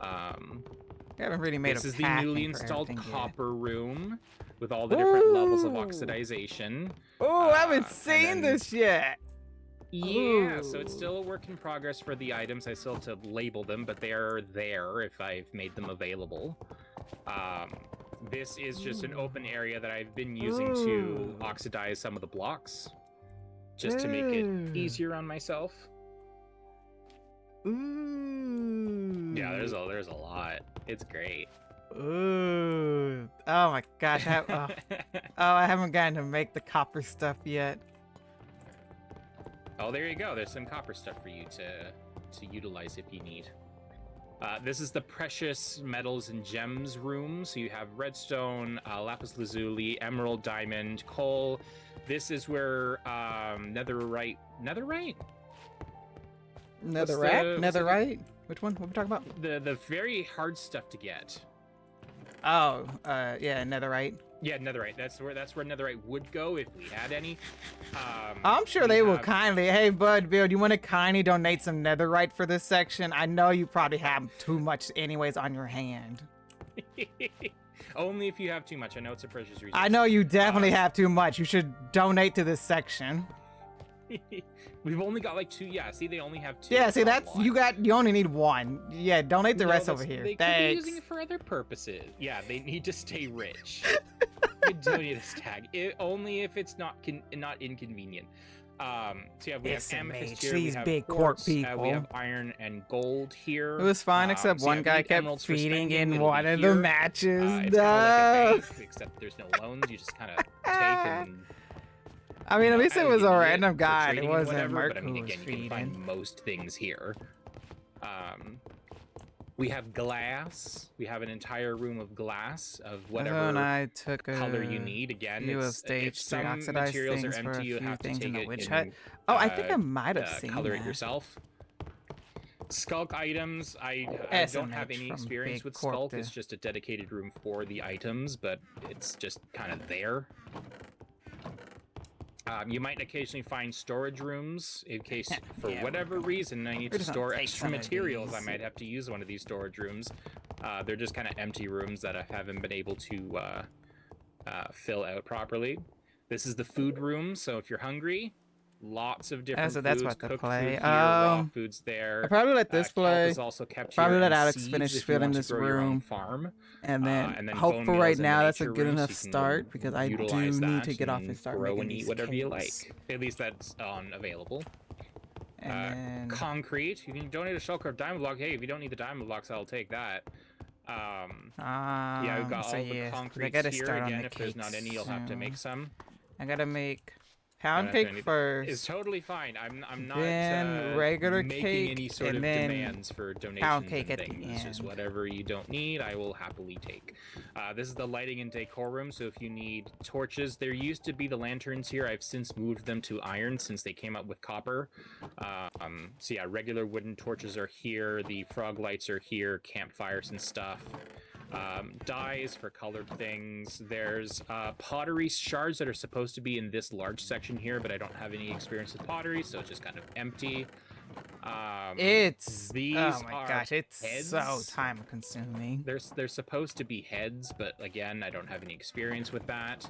We haven't really made This a is the packing newly for installed everything yet. copper room with all the different levels of Ooh. oxidization. Oh, I haven't and seen then- this yet. Yeah, so it's Ooh. still a work in progress for the items. I still have to label them, but they are there if I've made them available. This is just an open area that I've been using to Ooh. oxidize some of the blocks, just to make it Ooh. easier on myself. Ooh. Yeah, there's a lot. It's great. Ooh. Oh my gosh. I haven't gotten to make the copper stuff yet. Oh, there you go. There's some copper stuff for you to utilize if you need. This is the precious metals and gems room. So you have redstone, lapis lazuli, emerald, diamond, coal. This is where netherite. Netherrack? what's the- Netherite? Which one? What are we talking about? The very hard stuff to get. Oh, yeah, netherite. Yeah, netherite. That's where netherite would go if we had any. I'm sure we they will have- kindly. Hey, Bud, Bill, do you want to kindly donate some netherite for this section? I know you probably have too much anyways on your hand. Only if you have too much. I know it's a precious resource. I know you definitely have too much. You should donate to this section. We've only got like 2. Yeah, see, they only have 2. Yeah, It's see, not a lot. you only need 1. Yeah, donate the No, rest that's- over here. They could be Thanks. using it for other purposes. Yeah, they need to stay rich. You donate a stag, only if it's not inconvenient. So yeah, we have amethyst here. These we have big quartz, court we people. have iron and gold here. It was fine, except so yeah, one if you guy need kept emeralds for feeding spending, in it'll one be of the here. matches. It's kind of like a bank, except there's no loans. You just kind of take and. I mean, at least it was a need random for guy. It trading and wasn't whatever, Merc but I who mean, was again, you can find feeding. most things here. We have glass. We have an entire room of glass of whatever And I took a color you need. Again, few of if stage 3 some oxidized materials are things for a empty, you few have to things in take the it witch and, hut. Oh, I think I might have seen color it that. yourself. Skulk items. I don't have SMH any from experience Big with Corp Skulk. to- It's just a dedicated room for the items, but it's just kind of there. You might occasionally find storage rooms in case, for Yeah, whatever reason, I need we're to just gonna store take extra some of materials. I these. might have to use one of these storage rooms. They're just kind of empty rooms that I haven't been able to fill out properly. This is the food room, so if you're hungry, lots of different So foods, that's what to cooked play. food here, raw foods there. I'll probably let this Kelp play. is also kept Probably here, let and Alex seeds finish if you filling want to this grow your own room. farm. And then, And then hope bone for meals right in the now that's a nature good room, enough so you can start because I do utilize need that to get off and and start grow making and eat these whatever you cakes. like. At least that's available. And then Concrete. You can donate a shulker of diamond block. Hey, if you don't need the diamond blocks, I'll take that. Yeah, we've got so all yeah, the 'cause I concrete gotta here. start on Again, the if there's not cakes any, you'll have to make soon. some. I gotta make pound Don't have to cake It's first, totally fine. I'm not then regular making cake, any sort and of then demands for donations pound cake and at the things. It's just end. whatever you don't need, I will happily take. This is the lighting and decor room, so if you need torches, there used to be the lanterns here. I've since moved them to iron since they came up with copper. So yeah, regular wooden torches are here. The frog lights are here, campfires and stuff. Dyes for colored things. There's pottery shards that are supposed to be in this large section here, but I don't have any experience with pottery, so it's just kind of empty. These oh my are gosh, it's heads. so time consuming. They're supposed to be heads, but again, I don't have any experience with that.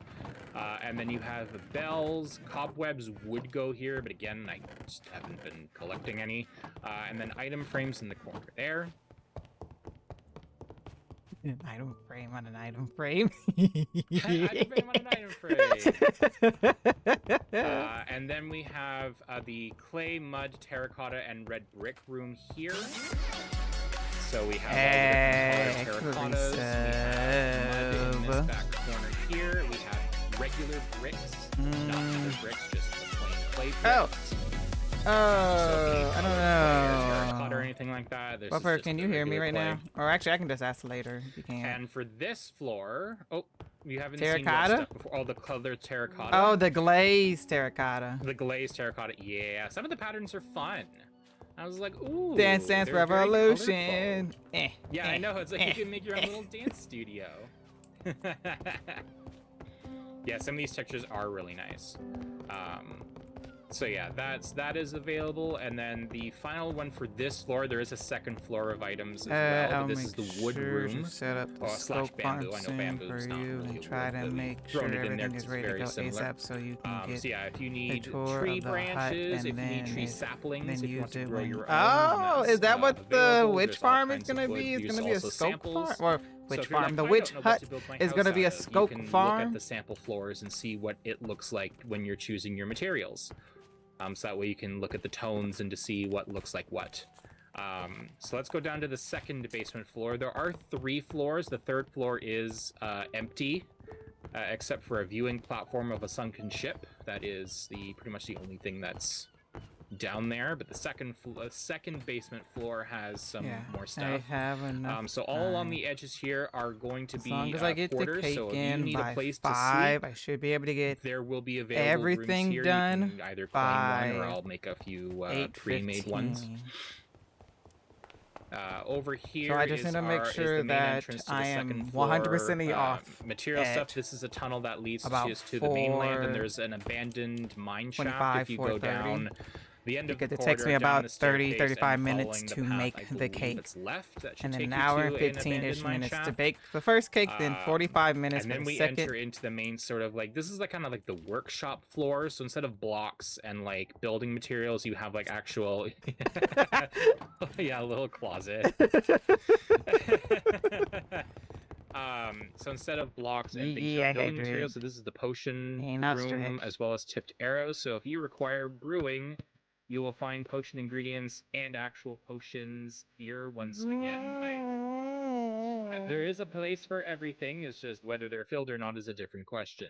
And then you have bells. Cobwebs would go here, but again, I just haven't been collecting any. And then item frames in the corner there. An item frame on an item frame. Item frame on an item frame. And then we have the clay, mud, terracotta, and red brick room here. So we have all the different color terracottas. We have mud in this back corner here. We have regular bricks, not other bricks, just the plain clay bricks. I don't know. Terracotta or anything like that. This is Buffer, just can the you hear me regular right clay. now? Or actually, I can just ask later if you can. And for this floor, oh, you haven't Terracotta? seen what stuff before. Oh, the colored terracotta. Oh, the glazed terracotta. The glazed terracotta. Yeah, some of the patterns are fun. I was like, ooh. Dance Dance they're very Revolution. colorful. Yeah, I know. It's like you can make your own little dance studio. Yeah, some of these textures are really nice. So yeah, that is available, and then the final one for this floor, there is a second floor of items as well. I'll But this make is the wood sure room. to set up the Slash scope farm bamboo. I know soon bamboo's for not you really and a try word, to but make we've sure thrown it in there everything 'cause is it's ready to very go similar. ASAP so you can get So yeah, if you need tour tree of the hut, branches, and if you need then tree if- saplings, then if you want use to it grow when- your own. Oh, is that what the available. witch There's all farm is kinds of gonna wood. be? It's There's gonna be a also scope farm? samples. Or So witch if you're like, farm? The "I witch don't know what hut to build my is house gonna be a out of," scope you can farm? look at the sample floors and see what it looks like when you're choosing your materials. So that way you can look at the tones and to see what looks like what. So let's go down to the second basement floor. There are 3 floors. The third floor is empty, except for a viewing platform of a sunken ship. That is pretty much the only thing that's down there. But the second basement floor has some more I stuff. have enough. So all along time. the edges here are going to As be long as I get the quarters. cake So if you in need by a place 5, to I should be able to get sleep, there will be available everything rooms here. done You can either claim one, or by I'll make a few pre-made ones. 8:15. Over here So I just need to make is sure the main that entrance to the I second am floor, 100% off material stuff. at This is a tunnel that leads about just to the mainland, and 4:25, there's an abandoned mine shaft. If you go 4:30. down The end of Because the it takes me corridor, down about the 30, staircase, 35 and minutes following to the path, make I the believe cake. it's left. That should And then take an you hour to and an 15-ish abandoned mine minutes to shaft. bake the first cake, then 45 minutes And for then the we second. enter into the main sort of like, this is like kind of like the workshop floor. So instead of blocks and like building materials, you have like actual, yeah, a little closet. So instead of blocks and things, you Yeah, have building Hadrian. materials. So this is the potion Ain't no room stretch. as well as tipped arrows. So if you require brewing, you will find potion ingredients and actual potions here once again. There is a place for everything. It's just whether they're filled or not is a different question.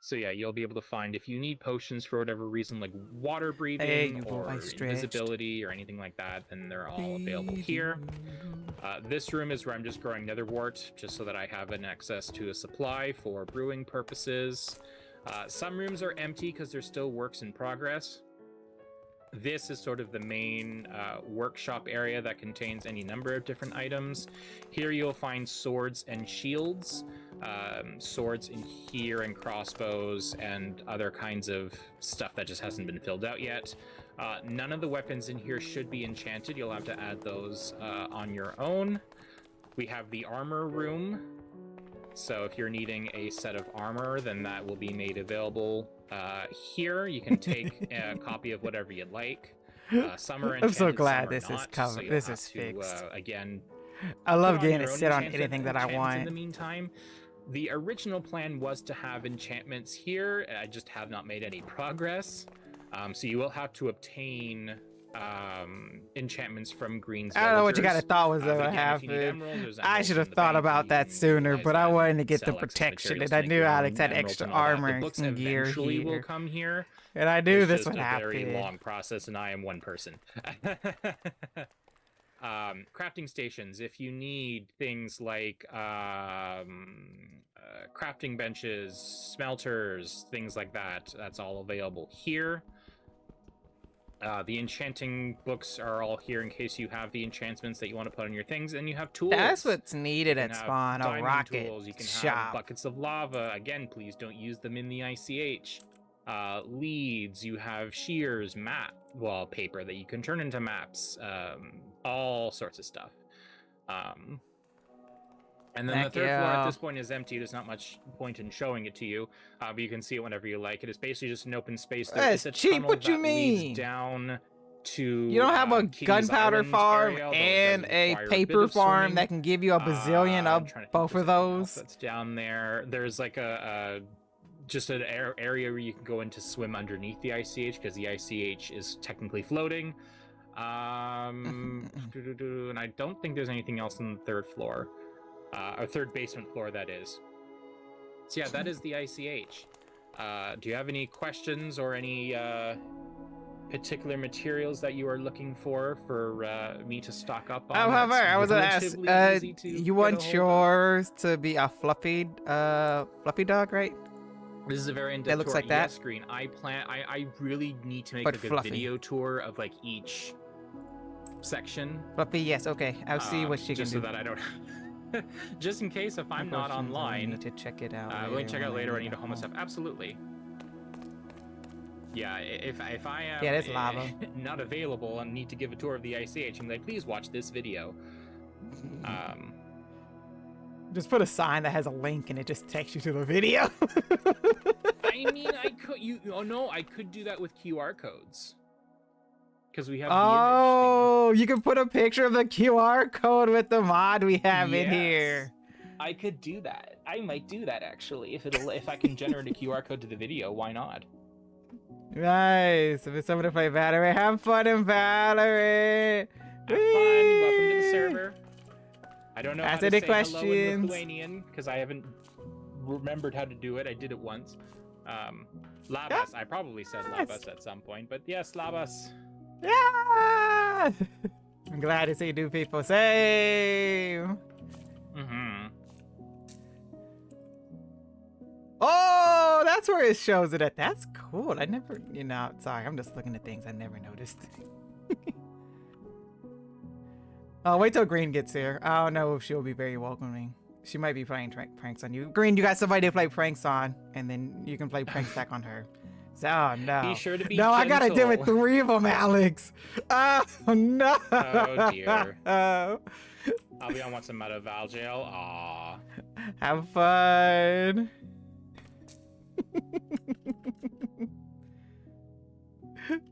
So yeah, you'll be able to find if you need potions for whatever reason, like water breathing or invisibility or anything like that, then they're all available here. This room is where I'm just growing netherwort, just so that I have an access to a supply for brewing purposes. Some rooms are empty because they're still works in progress. This is sort of the main workshop area that contains any number of different items. Here you'll find swords and shields, swords in here and crossbows and other kinds of stuff that just hasn't been filled out yet. None of the weapons in here should be enchanted. You'll have to add those on your own. We have the armor room. So if you're needing a set of armor, then that will be made available here. You can take a copy of whatever you'd like. Some are enchanted, I'm so glad some are this is not, covered. so you'll This have is to, fixed. again, I love put on getting your to own sit on enchantment- anything that I enchantments want. In the meantime, the original plan was to have enchantments here. I just have not made any progress. So you will have to obtain enchantments from Green's I don't know what you villagers. gotta thought was But gonna again, if you need happen. emeralds, there's I emeralds should in have the thought bank, and about you that can sooner, utilize but I that wanted to and get the sell excess protection, materials and I to make knew your Alex own had emeralds extra and all that. armor The books and gear eventually will here, come here. and I knew It's this just would a happen. very long process, and I am one person. Crafting stations. If you need things like crafting benches, smelters, things like that, that's all available here. The enchanting books are all here in case you have the enchantments that you want to put on your things, and you have tools. That's what's needed You at can have spawn. A diamond rocket tools. You can have shop. buckets of lava. Again, please don't use them in the ICH. Leads. You have shears, map wallpaper that you can turn into maps. All sorts of stuff. And then the third floor at this point is empty. There's not much point in showing it to you, but you can see it whenever you like. It is basically just an open space. There is a That's cheap. tunnel What you that mean? leads down to You don't have a Kitty's gunpowder Island farm area, although it and does a require a bit paper of farm swimming. that can give you a bazillion I'm of trying to think both if of there's anything else those. that's down there. There's like just an area where you can go in to swim underneath the ICH because the ICH is technically floating. And I don't think there's anything else on the third floor, or third basement floor, that is. So yeah, that is the ICH. Do you have any questions or any particular materials that you are looking for me to stock up on? However, I was gonna ask, relatively easy to you get want a hold of? yours to be a fluffy dog, right? This is a very in-depth That looks tour. like that? Yes, Green. I really need to make But like a fluffy. video tour of like each section. Fluffy, yes. Okay, I'll see what she can just do. so that I don't. Just in case if I'm No not questions, I online. need to check it out. Let me check out later. I need to to home stuff. Absolutely. Yeah, if I am Yeah, there's lava. not available and need to give a tour of the ICH, I'm like, please watch this video. Just put a sign that has a link and it just takes you to the video. I mean, I could do that with QR codes. Because we have Oh, you can put a picture of the QR code with the mod we have in here. I could do that. I might do that actually. If I can generate a QR code to the video, why not? Nice. If it's someone to play Valorant, have fun in Valorant. Have fun. Welcome to the server. I don't know how Ask to any say hello in questions. Lithuanian because I haven't remembered how to do it. I did it once. Labas. I probably said labas at some point, but yes, labas. Yeah. I'm glad to see new people. Same. Mm-hmm. Oh, that's where it shows it at. That's cool. I never, sorry, I'm just looking at things I never noticed. Oh, wait till Green gets here. I don't know if she'll be very welcoming. She might be playing pranks on you. Green, you got somebody to play pranks on, and then you can play pranks back on her. Oh no. Be sure to be No, I gotta deal with gentle. 3 of them, Alex. Oh no. Oh, dear. I'll be on once I'm out of Val jail. Aw. Have fun.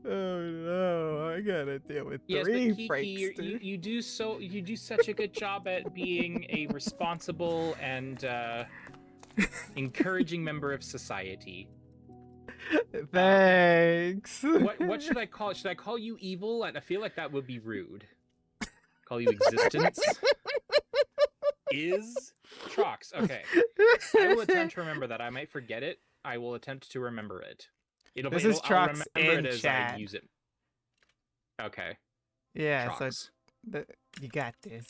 Oh no, I gotta deal with Yes, 3 but Kiki, pranksters. you do such a good job at being a responsible and encouraging member of society. Thanks. What should I call it? Should I call you evil? I feel like that would be rude. Call you existence? Is Trox. Okay. I will attempt to remember that. I might forget it. I will attempt to remember it. This is I'll Trox remember in it as chat. I use it. Okay. Yeah, Trox. so you got this.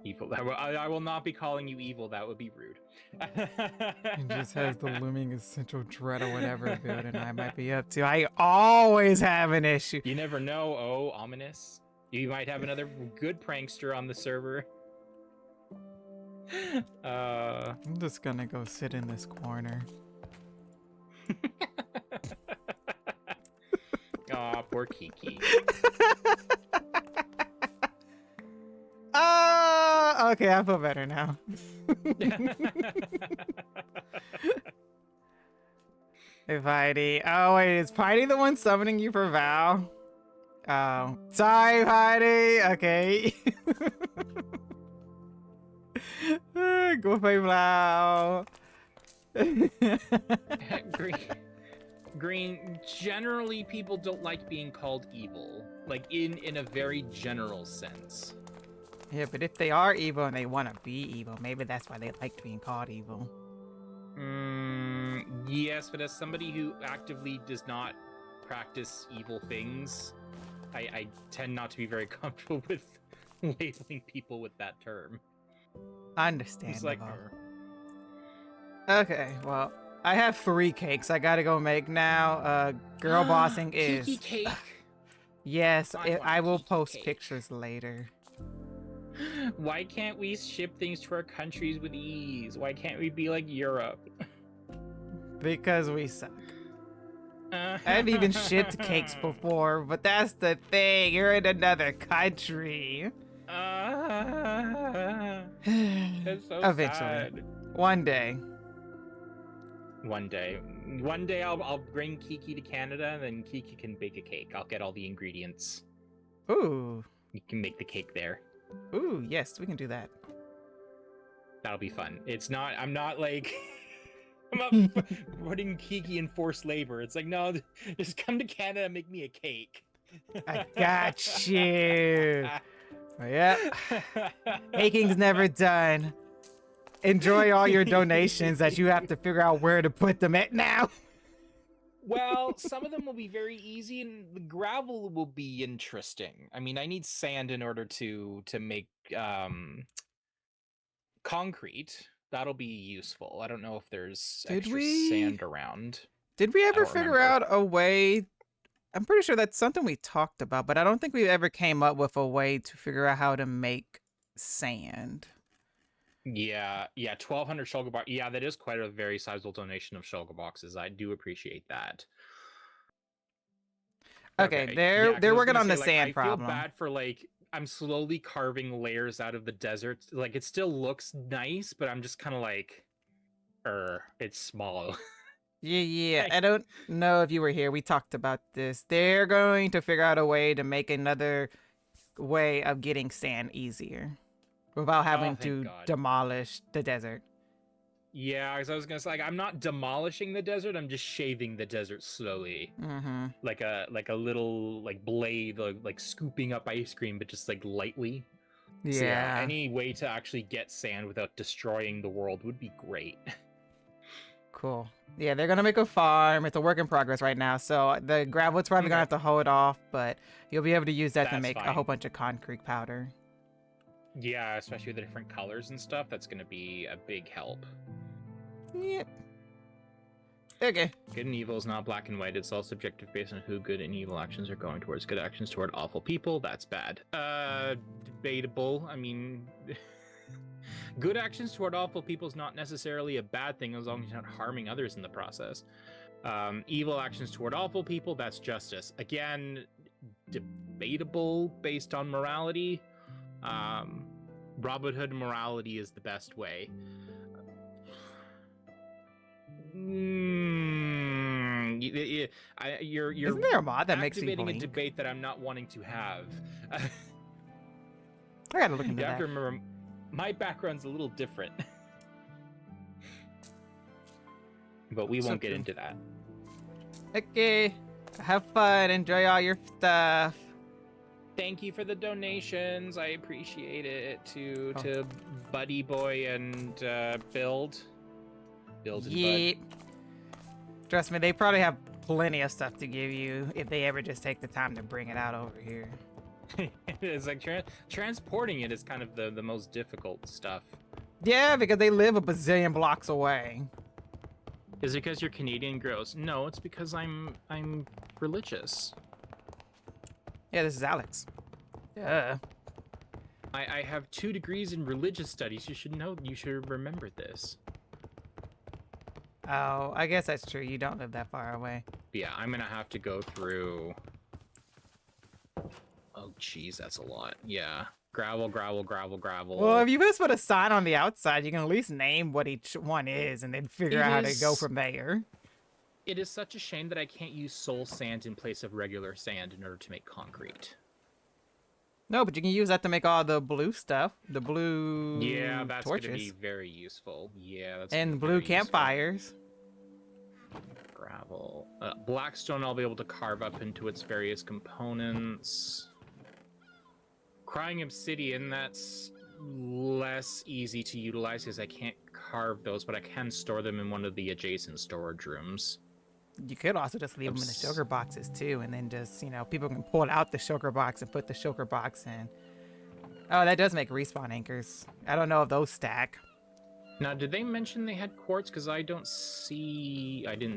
Evil. I will not be calling you evil. That would be rude. It just has the looming essential dread or whatever building I might be up to. I always have an issue. You never know. Oh, ominous. You might have another good prankster on the server. I'm just gonna go sit in this corner. Aw, poor Kiki. Okay, I feel better now. Hey, Heidi. Oh, wait, is Heidi the one summoning you for Val? Oh, sorry, Heidi. Okay. Go play Val. Green, generally people don't like being called evil. Like, in a very general sense. Yeah, but if they are evil and they want to be evil, maybe that's why they like being called evil. Yes, but as somebody who actively does not practice evil things, I tend not to be very comfortable with labeling people with that term. Understandable. It's like, okay, well, I have 3 cakes I gotta go make now. Girl bossing is... Kiki cake! Yes, I want I will Kiki post cake. pictures later. Why can't we ship things to our countries with ease? Why can't we be like Europe? Because we suck. I've even shipped cakes before, but that's the thing. You're in another country. It's so Eventually. sad. One day. One day I'll bring Kiki to Canada, and then Kiki can bake a cake. I'll get all the ingredients. Ooh. You can make the cake there. Ooh, yes, we can do that. That'll be fun. I'm not like I'm not putting Kiki in forced labor. It's like, no, just come to Canada and make me a cake. I got you. Yeah. Baking's never done. Enjoy all your donations that you have to figure out where to put them at now. Well, some of them will be very easy, and the gravel will be interesting. I mean, I need sand in order to make concrete. That'll be useful. I don't know if there's extra sand around. Did we ever don't figure remember. out a way? I'm pretty sure that's something we talked about, but I don't think we ever came up with a way to figure out how to make sand. Yeah, 1,200 shulker boxes. Yeah, that is quite a very sizable donation of shulker boxes. I do appreciate that. Okay, they're working on the sand problem. I feel bad for I'm slowly carving layers out of the desert. Like, it still looks nice, but I'm just kind of like, it's small. Yeah. I don't know if you were here. We talked about this. They're going to figure out a way to make another way of getting sand easier without having to demolish the desert. Yeah, because I was gonna say, like, I'm not demolishing the desert. I'm just shaving the desert slowly, like a little blade, like scooping up ice cream, but just like lightly. Yeah. So, yeah. Any way to actually get sand without destroying the world would be great. Cool. Yeah, they're gonna make a farm. It's a work in progress right now, so the gravel's probably gonna have to hold off, but you'll be able to use that to make a whole bunch of concrete powder. Yeah, especially with the different colors and stuff. That's gonna be a big help. Yep. Okay. Good and evil is not black and white. It's all subjective based on who good and evil actions are going towards. Good actions toward awful people, that's bad. Debatable. I mean, Good actions toward awful people is not necessarily a bad thing as long as you're not harming others in the process. Evil actions toward awful people, that's justice. Again, debatable based on morality. Robin Hood morality is the best way. You're Isn't there a mod that makes you activating a blink? debate that I'm not wanting to have. I gotta look into You have that. to remember, my background's a little different. But we won't get true. into that. Okay, have fun. Enjoy all your stuff. Thank you for the donations. I appreciate it. To Buddy Boy and Build and Yep. Trust me, they probably have plenty of stuff to give you if they ever just take the time to bring it out over here. Bud. It's like transporting it is kind of the most difficult stuff. Yeah, because they live a bazillion blocks away. Is it because you're Canadian gross? No, it's because I'm religious. Yeah, this is Alex. Yeah. I have 2 degrees in religious studies. You should know. You should remember this. Oh, I guess that's true. You don't live that far away. Yeah, I'm gonna have to go through. Oh, geez, that's a lot. Yeah, gravel. Well, if you just put a sign on the outside, you can at least name what each one is and then figure out how to go from there. It is such a shame that I can't use soul sand in place of regular sand in order to make concrete. No, but you can use that to make all the blue stuff. The blue Yeah, that's torches. gonna be very useful. Yeah, that's And gonna be blue very useful. campfires. Gravel. Blackstone I'll be able to carve up into its various components. Crying obsidian, that's less easy to utilize because I can't carve those, but I can store them in one of the adjacent storage rooms. You could also just leave them in the sugar boxes too, and then just, you know, people can pull out the sugar box and put the sugar box in. Oh, that does make respawn anchors. I don't know if those stack. Now, did they mention they had quartz? Because I did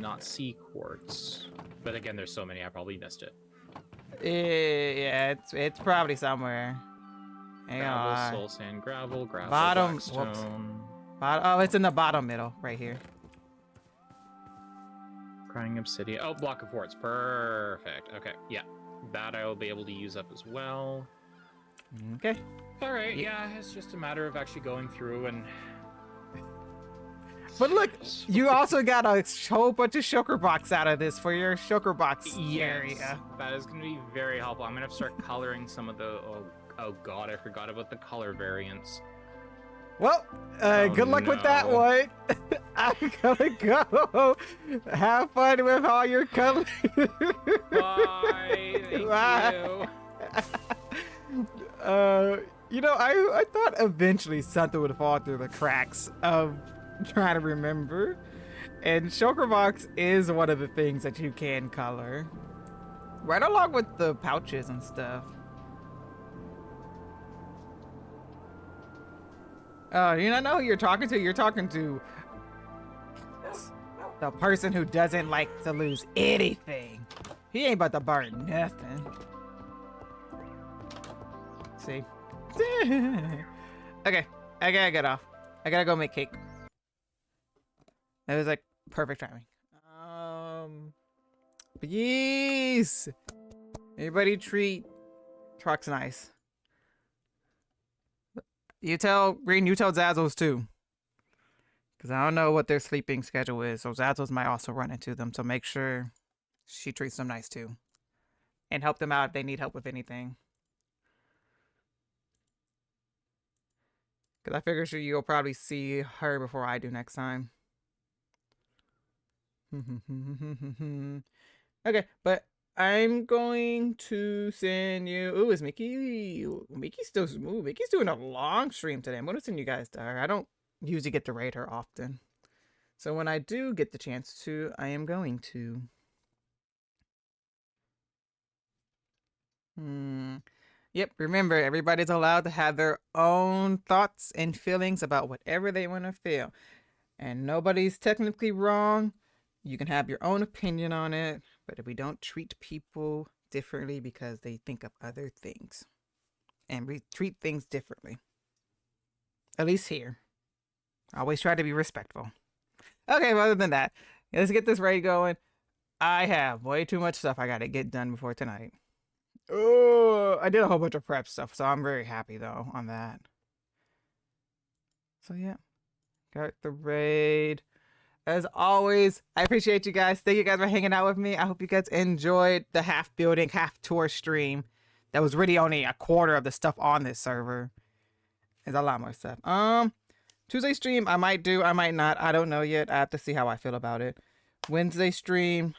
not see quartz. But again, there's so many, I probably missed it. Yeah, it's probably somewhere. Hang on. Gravel, soul sand, gravel, Bottom, blackstone. Oh, it's in the bottom middle, right here. Crying obsidian. Oh, block of quartz. Perfect. Okay, yeah. That I will be able to use up as well. Okay. All right, yeah, it's just a matter of actually going through and... But look, you also got a whole bunch of sugar box out of this for your sugar box area. That is going to be very helpful. I'm going to have to start coloring some of the... Oh god, I forgot about the color variants. Well, good luck with that no. one. I'm gonna go. Have fun with all your colors. Bye. Thank Bye. you. You know, I thought eventually something would fall through the cracks of trying to remember. And sugar box is one of the things that you can color. Right along with the pouches and stuff. Oh, you don't know who you're talking to? You're talking to the person who doesn't like to lose anything. He ain't about to burn nothing. See? Okay, I gotta get off. I gotta go make cake. That was like perfect timing. Please, everybody treat Truck's nice. You tell Green, you tell Zazzles too. Because I don't know what their sleeping schedule is. So Zazzles might also run into them. So make sure she treats them nice too. And help them out if they need help with anything. Because I figure sure you'll probably see her before I do next time. Okay, but I'm going to send you. Ooh, is Mickey? Mickey's still smooth. Mickey's doing a long stream today. I'm going to send you guys to her. I don't usually get to raid her often. So when I do get the chance to, I am going to. Yep, remember, everybody's allowed to have their own thoughts and feelings about whatever they want to feel. And nobody's technically wrong. You can have your own opinion on it, but if we don't treat people differently because they think of other things, and we treat things differently. At least here. I always try to be respectful. Okay, but other than that, let's get this raid going. I have way too much stuff I gotta get done before tonight. Oh, I did a whole bunch of prep stuff, so I'm very happy though on that. So yeah, got the raid. As always, I appreciate you guys. Thank you guys for hanging out with me. I hope you guys enjoyed the half building, half tour stream. That was really only a quarter of the stuff on this server. There's a lot more stuff. Tuesday stream, I might do, I might not. I don't know yet. I have to see how I feel about it. Wednesday stream,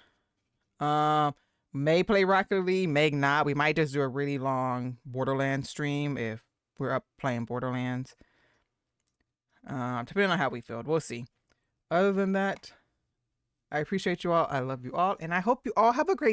may play Rocket League, may not. We might just do a really long Borderlands stream if we're up playing Borderlands. Depending on how we feel, we'll see. Other than that, I appreciate you all. I love you all, and I hope you all have a great